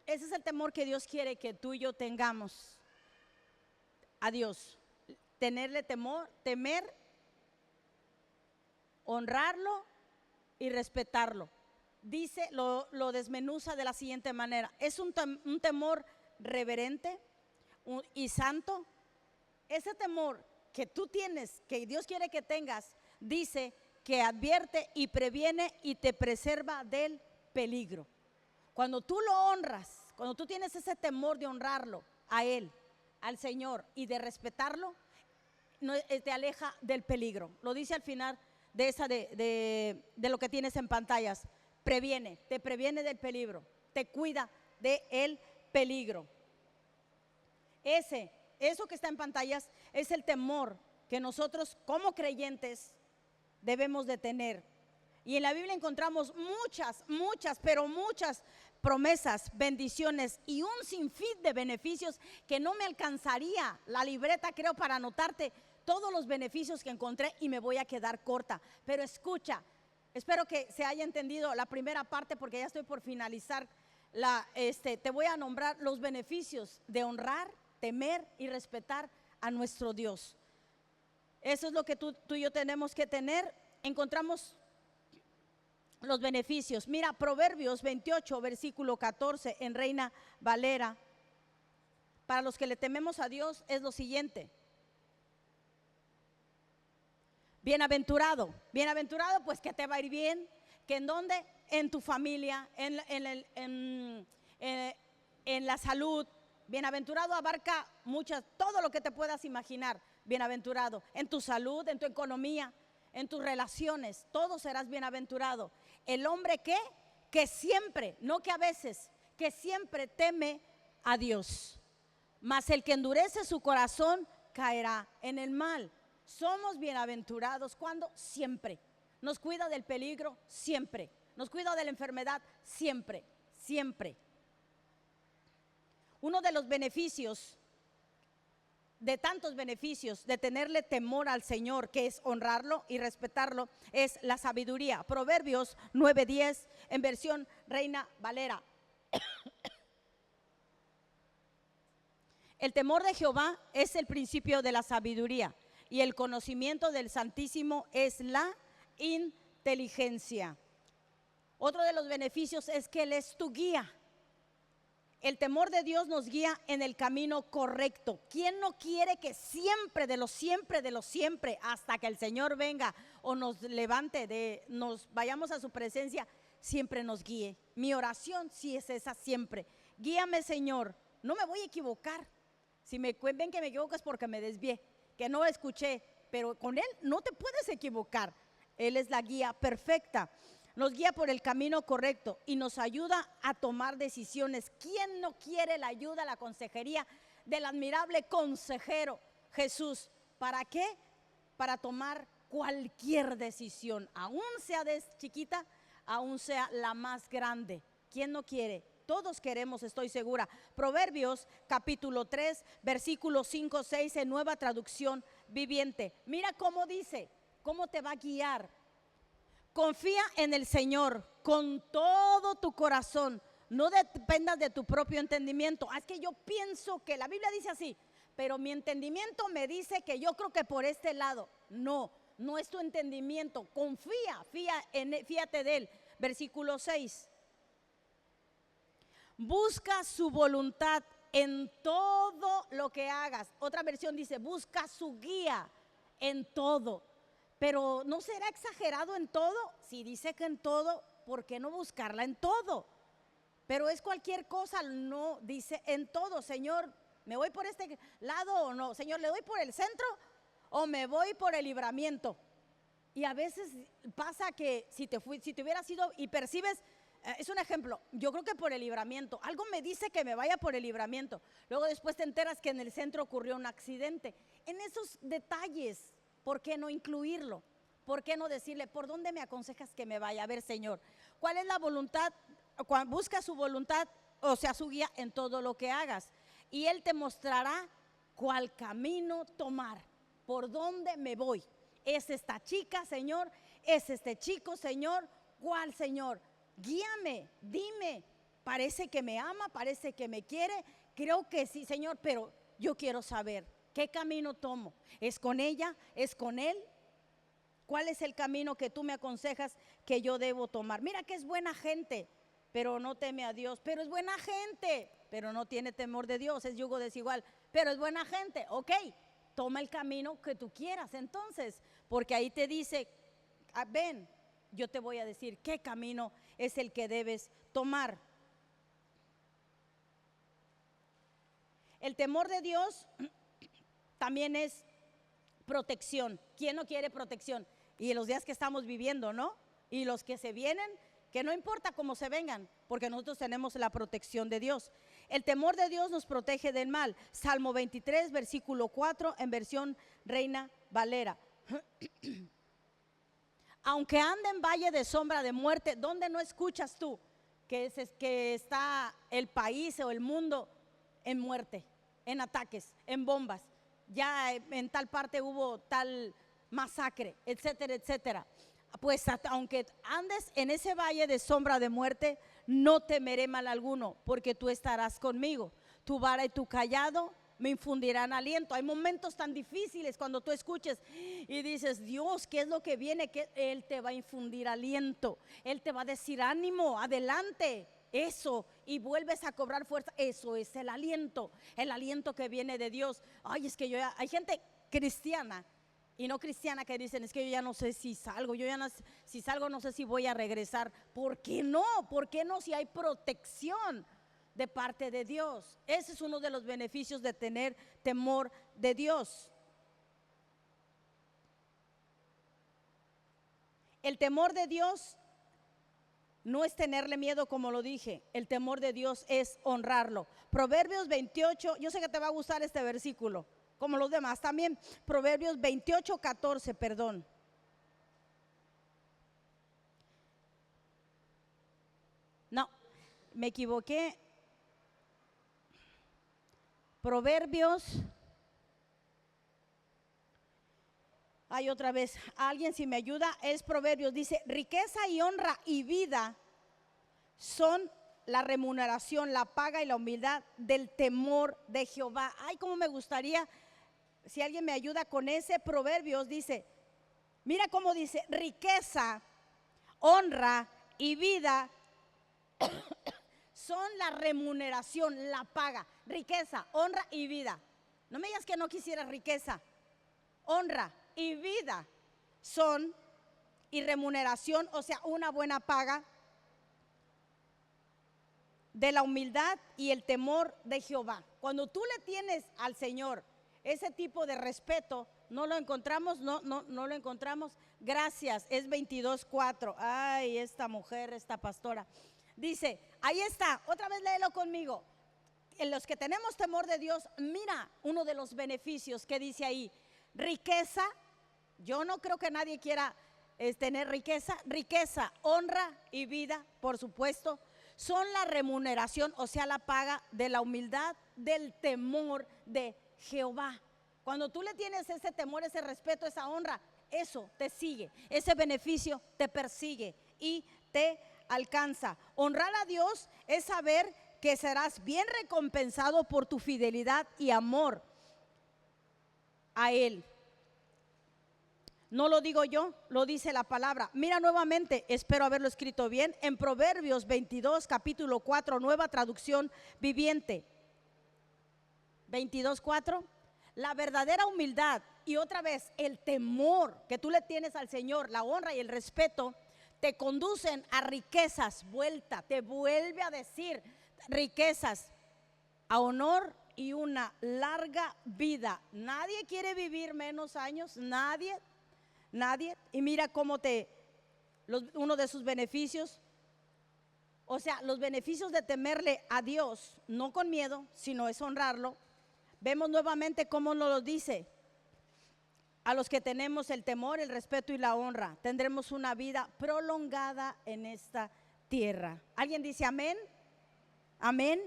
Ese es el temor que Dios quiere que tú y yo tengamos a Dios. Tenerle temor, temer, honrarlo y respetarlo. Dice, lo desmenuza de la siguiente manera. Es un temor reverente y santo. Ese temor que tú tienes, que Dios quiere que tengas, dice que advierte y previene y te preserva del peligro. Cuando tú lo honras, cuando tú tienes ese temor de honrarlo a Él, al Señor, y de respetarlo, te aleja del peligro. Lo dice al final de lo que tienes en pantallas. Te previene del peligro, te cuida del peligro. Eso que está en pantallas es el temor que nosotros como creyentes debemos de tener. Y en la Biblia encontramos muchas promesas, bendiciones y un sinfín de beneficios que no me alcanzaría la libreta, creo, para anotarte todos los beneficios que encontré, y me voy a quedar corta. Pero escucha, espero que se haya entendido la primera parte, porque ya estoy por finalizar. Te voy a nombrar los beneficios de honrar, temer y respetar a nuestro Dios. Eso es lo que tú y yo tenemos que tener. Encontramos los beneficios. Mira, Proverbios 28, versículo 14 en Reina Valera. Para los que le tememos a Dios es lo siguiente: bienaventurado, pues que te va a ir bien, que en donde, en tu familia, en la salud, Bienaventurado abarca todo lo que te puedas imaginar. Bienaventurado en tu salud, en tu economía, en tus relaciones, todo serás bienaventurado. El hombre que siempre, no que a veces, que siempre teme a Dios. Mas el que endurece su corazón caerá en el mal. Somos bienaventurados cuando siempre. Nos cuida del peligro siempre. Nos cuida de la enfermedad siempre, siempre. Uno de los beneficios, de tantos beneficios de tenerle temor al Señor, que es honrarlo y respetarlo, es la sabiduría. Proverbios 9:10 en versión Reina Valera. El temor de Jehová es el principio de la sabiduría y el conocimiento del Santísimo es la inteligencia. Otro de los beneficios es que Él es tu guía. El temor de Dios nos guía en el camino correcto. ¿Quién no quiere que siempre, hasta que el Señor venga o nos levante, nos vayamos a su presencia, siempre nos guíe? Mi oración sí es esa siempre. Guíame, Señor, no me voy a equivocar. Si ven que me equivoco es porque me desvié, que no escuché, pero con Él no te puedes equivocar. Él es la guía perfecta. Nos guía por el camino correcto y nos ayuda a tomar decisiones. ¿Quién no quiere la ayuda, la consejería del admirable consejero Jesús? ¿Para qué? Para tomar cualquier decisión, aún sea chiquita, aún sea la más grande. ¿Quién no quiere? Todos queremos, estoy segura. Proverbios capítulo 3, versículos 5, 6 en Nueva Traducción Viviente. Mira cómo dice, cómo te va a guiar. Confía en el Señor con todo tu corazón. No dependas de tu propio entendimiento. Es que yo pienso que la Biblia dice así, pero mi entendimiento me dice que yo creo que por este lado. No, no es tu entendimiento. Fíate de Él. Versículo 6. Busca su voluntad en todo lo que hagas. Otra versión dice, busca su guía en todo. Pero ¿no será exagerado en todo? Si dice que en todo, ¿por qué no buscarla en todo? Pero es cualquier cosa, no dice en todo. Señor, ¿me voy por este lado o no? Señor, ¿le doy por el centro o me voy por el libramiento? Y a veces pasa que si te hubieras ido y percibes, es un ejemplo, yo creo que por el libramiento, algo me dice que me vaya por el libramiento. Luego después te enteras que en el centro ocurrió un accidente. En esos detalles, ¿por qué no incluirlo? ¿Por qué no decirle, por dónde me aconsejas que me vaya? A ver, Señor, ¿cuál es la voluntad? Busca su voluntad, o sea, su guía en todo lo que hagas. Y Él te mostrará cuál camino tomar, por dónde me voy. ¿Es esta chica, Señor? ¿Es este chico, Señor? ¿Cuál, Señor? Guíame, dime, parece que me ama, parece que me quiere. Creo que sí, Señor, pero yo quiero saber. ¿Qué camino tomo? ¿Es con ella? ¿Es con él? ¿Cuál es el camino que tú me aconsejas que yo debo tomar? Mira que es buena gente, pero no teme a Dios. Pero es buena gente, pero no tiene temor de Dios. Es yugo desigual, pero es buena gente. Ok, toma el camino que tú quieras entonces, porque ahí te dice, ven, yo te voy a decir qué camino es el que debes tomar. El temor de Dios también es protección. ¿Quién no quiere protección? Y en los días que estamos viviendo, ¿no? Y los que se vienen, que no importa cómo se vengan, porque nosotros tenemos la protección de Dios. El temor de Dios nos protege del mal. Salmo 23, versículo 4, en versión Reina Valera. Aunque ande en valle de sombra de muerte, ¿dónde no escuchas tú que está el país o el mundo en muerte, en ataques, en bombas? Ya en tal parte hubo tal masacre, etcétera, etcétera. Pues aunque andes en ese valle de sombra de muerte, no temeré mal alguno, porque tú estarás conmigo. Tu vara y tu callado me infundirán aliento. Hay momentos tan difíciles cuando tú escuches y dices, Dios, ¿qué es lo que viene? Que Él te va a infundir aliento. Él te va a decir, ánimo, adelante. Eso, y vuelves a cobrar fuerza. Eso es el aliento que viene de Dios. Ay, es que hay gente cristiana y no cristiana que dicen, es que yo ya no sé si salgo, si salgo no sé si voy a regresar. ¿Por qué no? ¿Por qué no si hay protección de parte de Dios. Ese es uno de los beneficios de tener temor de Dios. El temor de Dios no es tenerle miedo, como lo dije. El temor de Dios es honrarlo. Proverbios 28, yo sé que te va a gustar este versículo, como los demás también. Proverbios 28, 14, perdón. No, me equivoqué. Proverbios. Hay otra vez, alguien si me ayuda, es Proverbios, dice, riqueza y honra y vida son la remuneración, la paga y la humildad del temor de Jehová. Ay, cómo me gustaría, si alguien me ayuda con ese Proverbios, dice, mira cómo dice, riqueza, honra y vida son la remuneración, la paga. Riqueza, honra y vida. No me digas que no quisieras riqueza, honra y vida son, y remuneración, o sea, una buena paga de la humildad y el temor de Jehová. Cuando tú le tienes al Señor ese tipo de respeto, no lo encontramos, no lo encontramos. Gracias, es 22:4. Ay, esta mujer, esta pastora. Dice, ahí está, otra vez léelo conmigo. En los que tenemos temor de Dios, mira uno de los beneficios que dice ahí, riqueza. Yo no creo que nadie quiera tener riqueza. Riqueza, honra y vida, por supuesto, son la remuneración, o sea, la paga de la humildad, del temor de Jehová. Cuando tú le tienes ese temor, ese respeto, esa honra, eso te sigue, ese beneficio te persigue y te alcanza. Honrar a Dios es saber que serás bien recompensado por tu fidelidad y amor a Él. No lo digo yo, lo dice la palabra. Mira nuevamente, espero haberlo escrito bien, en Proverbios 22, capítulo 4, nueva traducción viviente. 22:4. La verdadera humildad y otra vez el temor que tú le tienes al Señor, la honra y el respeto, te conducen a riquezas. Te vuelve a decir riquezas, a honor y una larga vida. Nadie quiere vivir menos años, nadie. Y mira cómo uno de sus beneficios, o sea, los beneficios de temerle a Dios, no con miedo, sino es honrarlo. Vemos nuevamente cómo nos lo dice. A los que tenemos el temor, el respeto y la honra, tendremos una vida prolongada en esta tierra. ¿Alguien dice amén? Amén.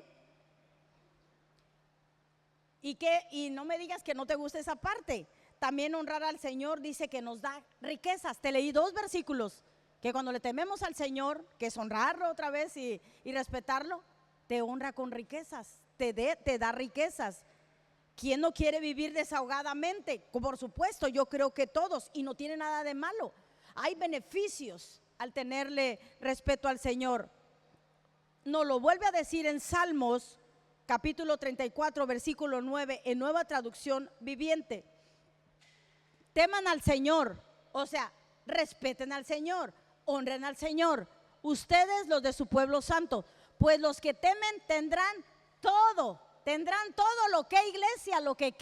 Y no me digas que no te gusta esa parte. También honrar al Señor dice que nos da riquezas. Te leí 2 versículos, que cuando le tememos al Señor, que es honrarlo otra vez y respetarlo, te honra con riquezas, te da riquezas. ¿Quién no quiere vivir desahogadamente? Por supuesto, yo creo que todos, y no tiene nada de malo. Hay beneficios al tenerle respeto al Señor. Nos lo vuelve a decir en Salmos, capítulo 34, versículo 9, en nueva traducción viviente. Teman al Señor, o sea, respeten al Señor, honren al Señor, ustedes los de su pueblo santo, pues los que temen tendrán todo lo que, iglesia, lo que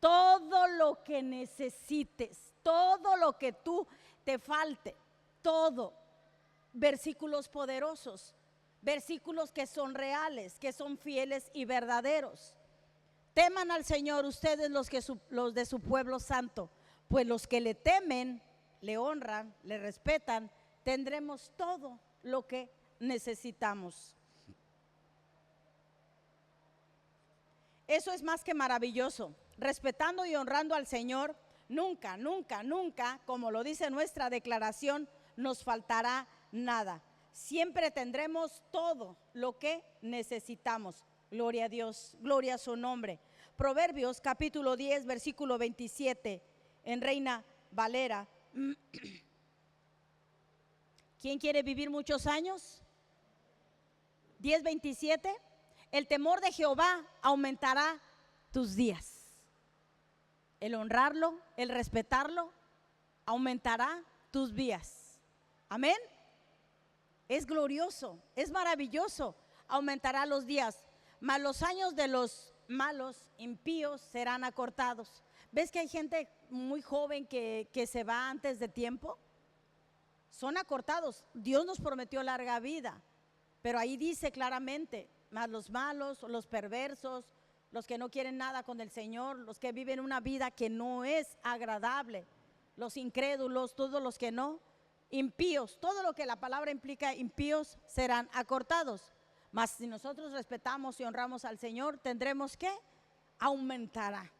todo lo que necesites, todo lo que tú te falte, todo. Versículos poderosos, versículos que son reales, que son fieles y verdaderos. Teman al Señor ustedes los de su pueblo santo, pues los que le temen, le honran, le respetan, tendremos todo lo que necesitamos. Eso es más que maravilloso. Respetando y honrando al Señor, nunca, como lo dice nuestra declaración, nos faltará nada. Siempre tendremos todo lo que necesitamos. Gloria a Dios, gloria a su nombre. Proverbios capítulo 10, versículo 27, en Reina Valera. ¿Quién quiere vivir muchos años? 10:27. El temor de Jehová aumentará tus días. El honrarlo, el respetarlo, aumentará tus días. Amén. Es glorioso, es maravilloso. aumentará los días, mas los años de los malos, impíos, serán acortados. ¿Ves que hay gente muy joven que se va antes de tiempo? Son acortados. Dios nos prometió larga vida, pero ahí dice claramente, mas los malos, los perversos, los que no quieren nada con el Señor, los que viven una vida que no es agradable, los incrédulos, todos los que no, impíos, todo lo que la palabra implica impíos serán acortados. Mas si nosotros respetamos y honramos al Señor, tendremos que aumentará.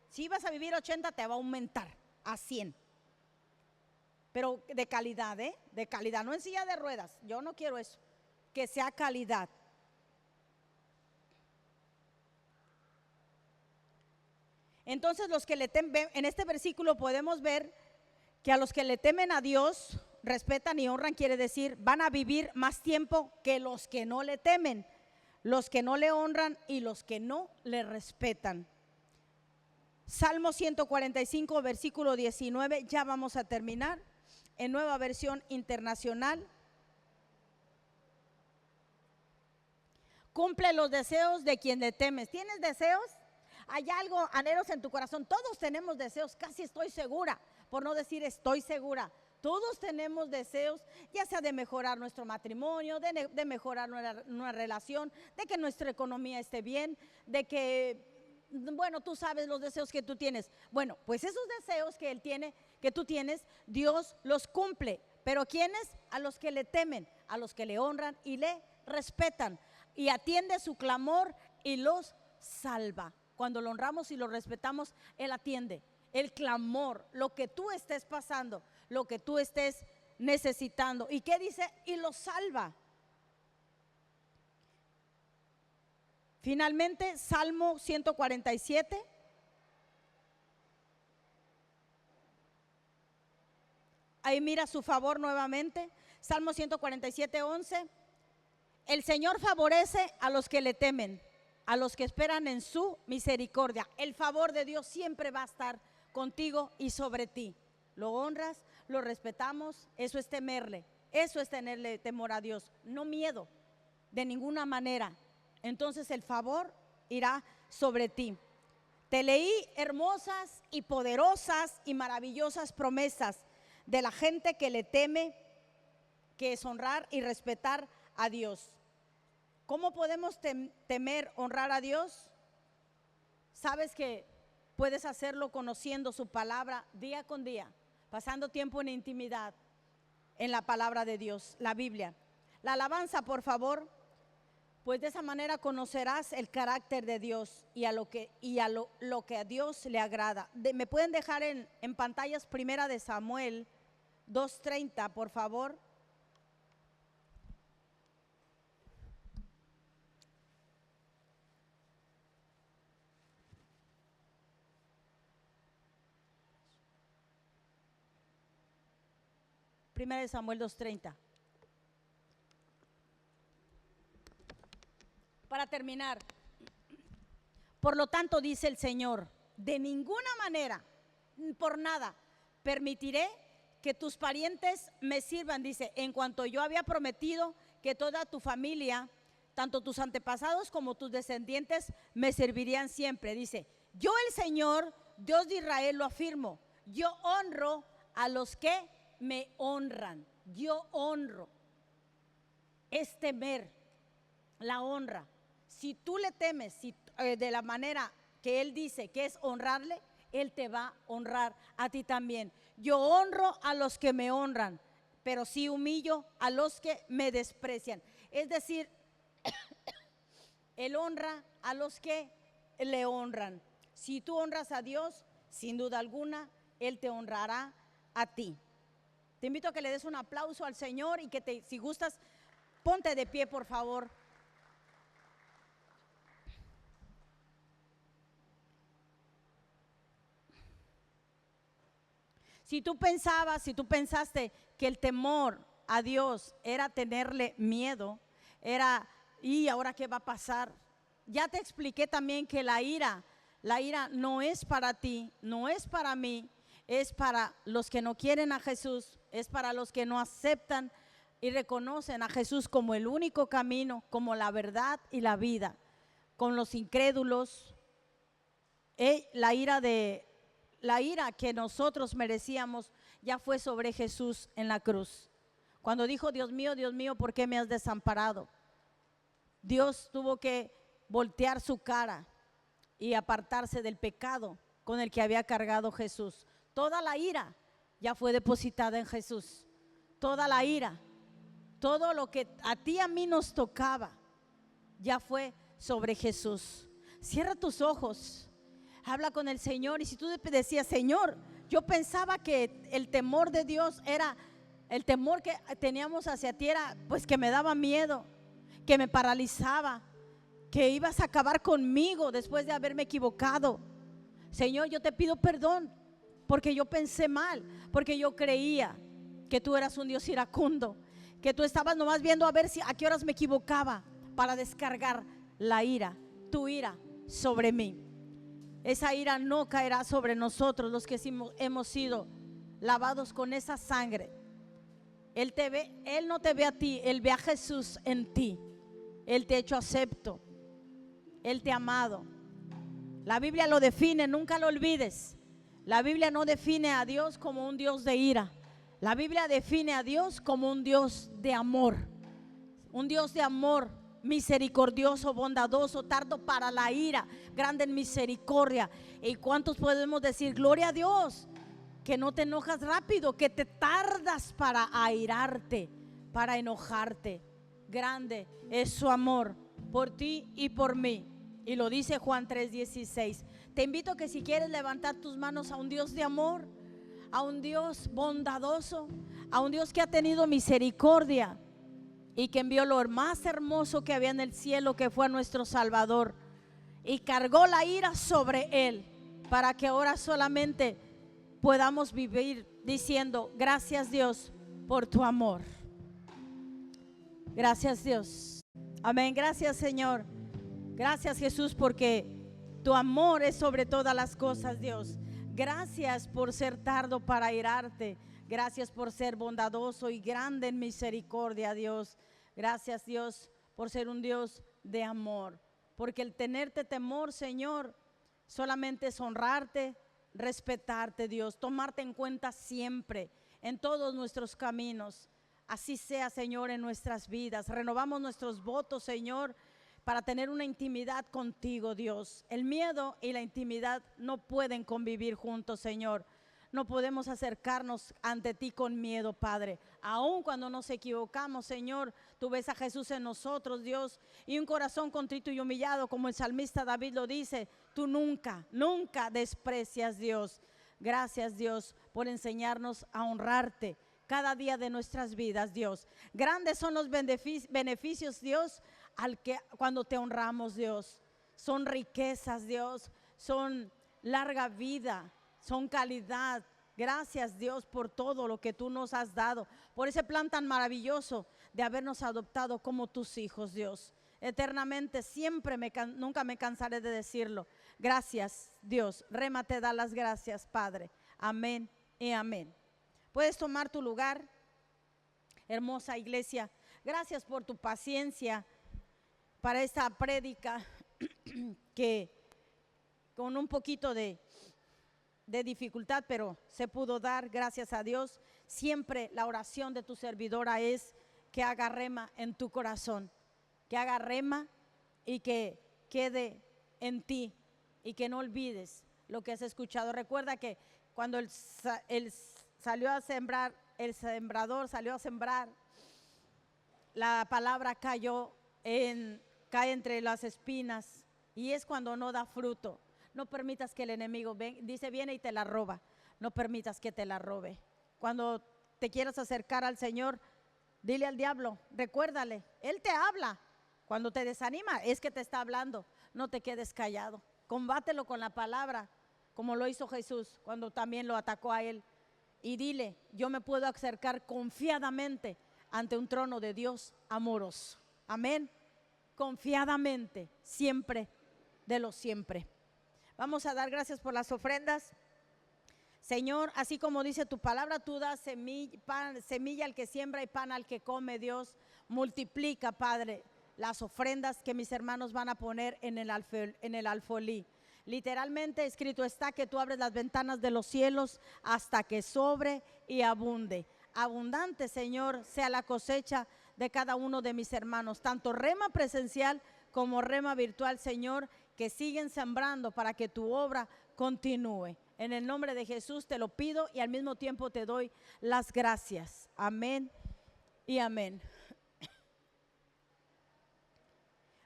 Si vas a vivir 80, te va a aumentar a 100. Pero de calidad, de calidad, no en silla de ruedas. Yo no quiero eso, que sea calidad. Entonces los que le temen, en este versículo podemos ver que a los que le temen a Dios, respetan y honran, quiere decir van a vivir más tiempo que los que no le temen, los que no le honran y los que no le respetan. Salmo 145, versículo 19, ya vamos a terminar, en Nueva Versión Internacional. Cumple los deseos de quien le temes. ¿Tienes deseos? ¿Hay algo, anhelos en tu corazón? Todos tenemos deseos, casi estoy segura, por no decir estoy segura. Todos tenemos deseos, ya sea de mejorar nuestro matrimonio, de mejorar nuestra relación, de que nuestra economía esté bien, de que, bueno, tú sabes los deseos que tú tienes. Bueno, pues esos deseos que Él tiene, que tú tienes, Dios los cumple. ¿Pero quiénes? A los que le temen, a los que le honran y le respetan. Y atiende su clamor y los salva. Cuando lo honramos y lo respetamos, Él atiende el clamor, lo que tú estés pasando, lo que tú estés necesitando. ¿Y qué dice? Y lo salva. Finalmente, Salmo 147. Ahí mira su favor nuevamente. Salmo 147, 11. El Señor favorece a los que le temen, a los que esperan en su misericordia. El favor de Dios siempre va a estar contigo y sobre ti. Lo honras, lo respetamos, eso es temerle, eso es tenerle temor a Dios, no miedo de ninguna manera. Entonces el favor irá sobre ti. Te leí hermosas y poderosas y maravillosas promesas de la gente que le teme, que es honrar y respetar a Dios. ¿Cómo podemos temer, honrar a Dios? Sabes que puedes hacerlo conociendo su palabra día con día, pasando tiempo en intimidad en la palabra de Dios, la Biblia. La alabanza, por favor, pues de esa manera conocerás el carácter de Dios y a lo que a Dios le agrada. Me pueden dejar en pantallas Primera de Samuel 2:30, por favor. Primera de Samuel 2:30. Para terminar, por lo tanto dice el Señor, de ninguna manera, por nada, permitiré que tus parientes me sirvan, dice, en cuanto yo había prometido que toda tu familia, tanto tus antepasados como tus descendientes, me servirían siempre. Dice, yo el Señor, Dios de Israel, lo afirmo, yo honro a los que me honran. Yo honro. Es temer, la honra. Si tú le temes, de la manera que Él dice que es honrarle, Él te va a honrar a ti también. Yo honro a los que me honran, pero sí humillo a los que me desprecian. Es decir, Él honra a los que le honran. Si tú honras a Dios, sin duda alguna, Él te honrará a ti. Te invito a que le des un aplauso al Señor y que si gustas, ponte de pie, por favor. Si tú pensaste que el temor a Dios era tenerle miedo, ¿y ahora qué va a pasar? Ya te expliqué también que la ira no es para ti, no es para mí, es para los que no quieren a Jesús, es para los que no aceptan y reconocen a Jesús como el único camino, como la verdad y la vida. Con los incrédulos, la ira que nosotros merecíamos ya fue sobre Jesús en la cruz. Cuando dijo, Dios mío, ¿por qué me has desamparado? Dios tuvo que voltear su cara y apartarse del pecado con el que había cargado Jesús. Toda la ira ya fue depositada en Jesús. Toda la ira, todo lo que a ti y a mí nos tocaba, ya fue sobre Jesús. Cierra tus ojos, habla con el Señor. Y si tú decías, Señor, yo pensaba que el temor de Dios era, el temor que teníamos hacia ti era pues que me daba miedo, que me paralizaba, que ibas a acabar conmigo después de haberme equivocado. Señor, yo te pido perdón porque yo pensé mal, porque yo creía que tú eras un Dios iracundo, que tú estabas nomás viendo a ver a qué horas me equivocaba para descargar la ira, tu ira sobre mí. Esa ira no caerá sobre nosotros los que hemos sido lavados con esa sangre. Él no te ve a ti, Él ve a Jesús en ti. Él te ha hecho acepto, Él te ha amado. La Biblia lo define, nunca lo olvides. La Biblia no define a Dios como un Dios de ira. La Biblia define a Dios como un Dios de amor. Un Dios de amor, misericordioso, bondadoso, tardo para la ira, grande en misericordia. ¿Y cuántos podemos decir, gloria a Dios, que no te enojas rápido, que te tardas para airarte, para enojarte? Grande es su amor por ti y por mí. Y lo dice Juan 3:16. Te invito a que si quieres levantar tus manos a un Dios de amor, a un Dios bondadoso, a un Dios que ha tenido misericordia y que envió lo más hermoso que había en el cielo, que fue a nuestro Salvador, y cargó la ira sobre él, para que ahora solamente podamos vivir diciendo, gracias Dios por tu amor. Gracias Dios. Amén. Gracias Señor. Gracias Jesús, porque tu amor es sobre todas las cosas, Dios. Gracias por ser tardo para airarte. Gracias por ser bondadoso y grande en misericordia, Dios. Gracias Dios por ser un Dios de amor. Porque el tenerte temor, Señor, solamente es honrarte, respetarte, Dios, tomarte en cuenta siempre en todos nuestros caminos. Así sea, Señor, en nuestras vidas. Renovamos nuestros votos, Señor, para tener una intimidad contigo, Dios. El miedo y la intimidad no pueden convivir juntos, Señor. No podemos acercarnos ante ti con miedo, Padre. Aun cuando nos equivocamos, Señor, tú ves a Jesús en nosotros, Dios, y un corazón contrito y humillado, como el salmista David lo dice. Tú nunca, nunca desprecias, Dios. Gracias, Dios, por enseñarnos a honrarte cada día de nuestras vidas, Dios. Grandes son los beneficios, Dios, cuando te honramos, Dios. Son riquezas, Dios, son larga vida, son calidad. Gracias, Dios, por todo lo que tú nos has dado, por ese plan tan maravilloso de habernos adoptado como tus hijos, Dios. Eternamente, siempre, nunca me cansaré de decirlo. Gracias, Dios. Rema te da las gracias, Padre. Amén y amén. Puedes tomar tu lugar, hermosa iglesia. Gracias por tu paciencia para esta prédica que con un poquito de dificultad, pero se pudo dar, gracias a Dios. Siempre la oración de tu servidora es que haga rema en tu corazón, que haga rema y que quede en ti y que no olvides lo que has escuchado. Recuerda que cuando el salió a sembrar, el sembrador salió a sembrar, la palabra cae entre las espinas, y es cuando no da fruto. No permitas que el enemigo viene y te la roba. No permitas que te la robe. Cuando te quieras acercar al Señor, dile al diablo, recuérdale, Él te habla. Cuando te desanima, es que te está hablando. No te quedes callado. Combátelo con la palabra, como lo hizo Jesús cuando también lo atacó a él. Y dile, yo me puedo acercar confiadamente ante un trono de Dios amoroso. Amén. Confiadamente, siempre de lo siempre. Vamos a dar gracias por las ofrendas. Señor, así como dice tu palabra, tú das semilla al que siembra y pan al que come, Dios. Multiplica, Padre, las ofrendas que mis hermanos van a poner en el alfolí. Literalmente escrito está que tú abres las ventanas de los cielos hasta que sobre y abunde. Abundante, Señor, sea la cosecha de cada uno de mis hermanos, tanto rema presencial como rema virtual, Señor, que siguen sembrando para que tu obra continúe. En el nombre de Jesús te lo pido y al mismo tiempo te doy las gracias. Amén y amén.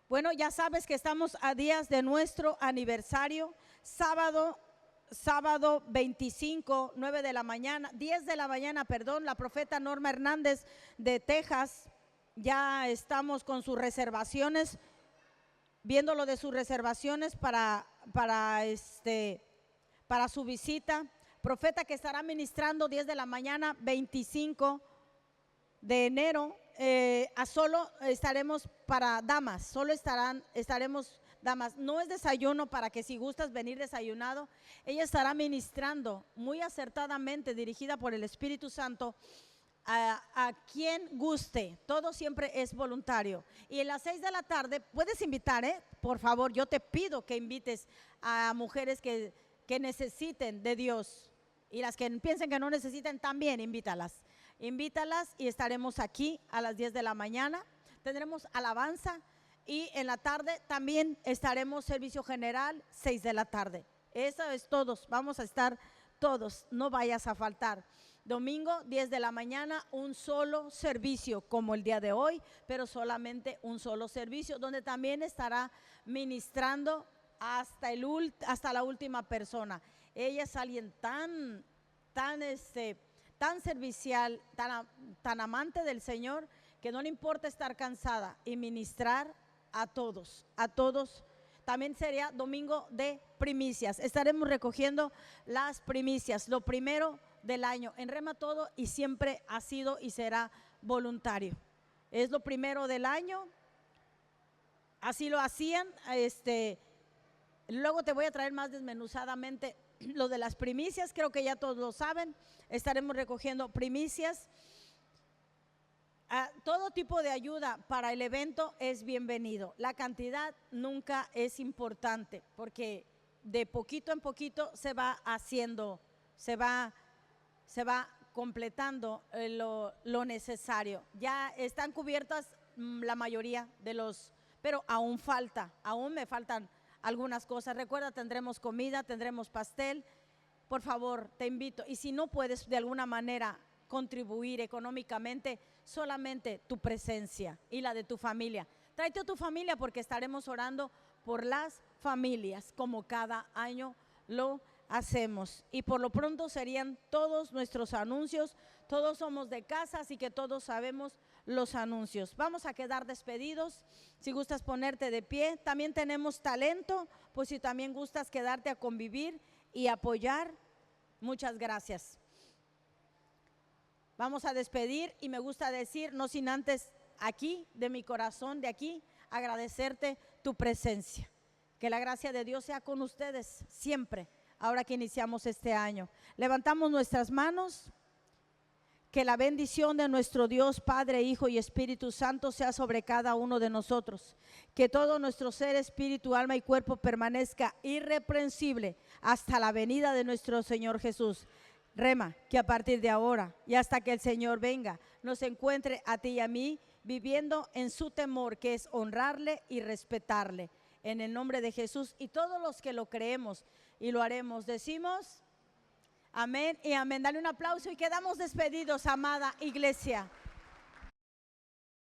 Bueno, ya sabes que estamos a días de nuestro aniversario, sábado 25, 9 de la mañana, 10 de la mañana, perdón, la profeta Norma Hernández de Texas, ya estamos con sus reservaciones, viendo lo de sus reservaciones para su visita. Profeta que estará ministrando 10 de la mañana, 25 de enero. Solo estaremos para damas, solo estaremos damas. No es desayuno para que si gustas venir desayunado. Ella estará ministrando muy acertadamente, dirigida por el Espíritu Santo, a quien guste. Todo siempre es voluntario. Y en las 6 de la tarde puedes invitar, por favor, yo te pido que invites a mujeres que necesiten de Dios, y las que piensen que no necesiten también invítalas y estaremos aquí a las 10 de la mañana. Tendremos alabanza y en la tarde también estaremos servicio general 6 de la tarde. Eso es todos, vamos a estar todos, no vayas a faltar. Domingo 10 de la mañana, un solo servicio como el día de hoy, pero solamente un solo servicio, donde también estará ministrando hasta la última persona. Ella es alguien tan servicial, tan amante del Señor, que no le importa estar cansada y ministrar a todos. También sería domingo de primicias. Estaremos recogiendo las primicias, lo primero del año. En Rema todo y siempre ha sido y será voluntario. Es lo primero del año. Así lo hacían. Luego te voy a traer más desmenuzadamente lo de las primicias. Creo que ya todos lo saben. Estaremos recogiendo primicias. Todo tipo de ayuda para el evento es bienvenido. La cantidad nunca es importante, porque de poquito en poquito se va haciendo, se va completando lo necesario. Ya están cubiertas la mayoría de pero aún me faltan algunas cosas. Recuerda, tendremos comida, tendremos pastel. Por favor, te invito. Y si no puedes de alguna manera contribuir económicamente, solamente tu presencia y la de tu familia. Tráete a tu familia, porque estaremos orando por las familias como cada año lo hacemos. Y por lo pronto serían todos nuestros anuncios. Todos somos de casa, así que todos sabemos los anuncios. Vamos a quedar despedidos. Si gustas ponerte de pie. También tenemos talento, pues si también gustas quedarte a convivir y apoyar, muchas gracias. Vamos a despedir y me gusta decir, no sin antes aquí, de mi corazón, de aquí, agradecerte tu presencia. Que la gracia de Dios sea con ustedes siempre, ahora que iniciamos este año. Levantamos nuestras manos. Que la bendición de nuestro Dios, Padre, Hijo y Espíritu Santo sea sobre cada uno de nosotros. Que todo nuestro ser, espíritu, alma y cuerpo permanezca irreprensible hasta la venida de nuestro Señor Jesús. Rema, que a partir de ahora y hasta que el Señor venga, nos encuentre a ti y a mí viviendo en su temor, que es honrarle y respetarle. En el nombre de Jesús, y todos los que lo creemos y lo haremos, decimos amén y amén. Dale un aplauso y quedamos despedidos, amada iglesia.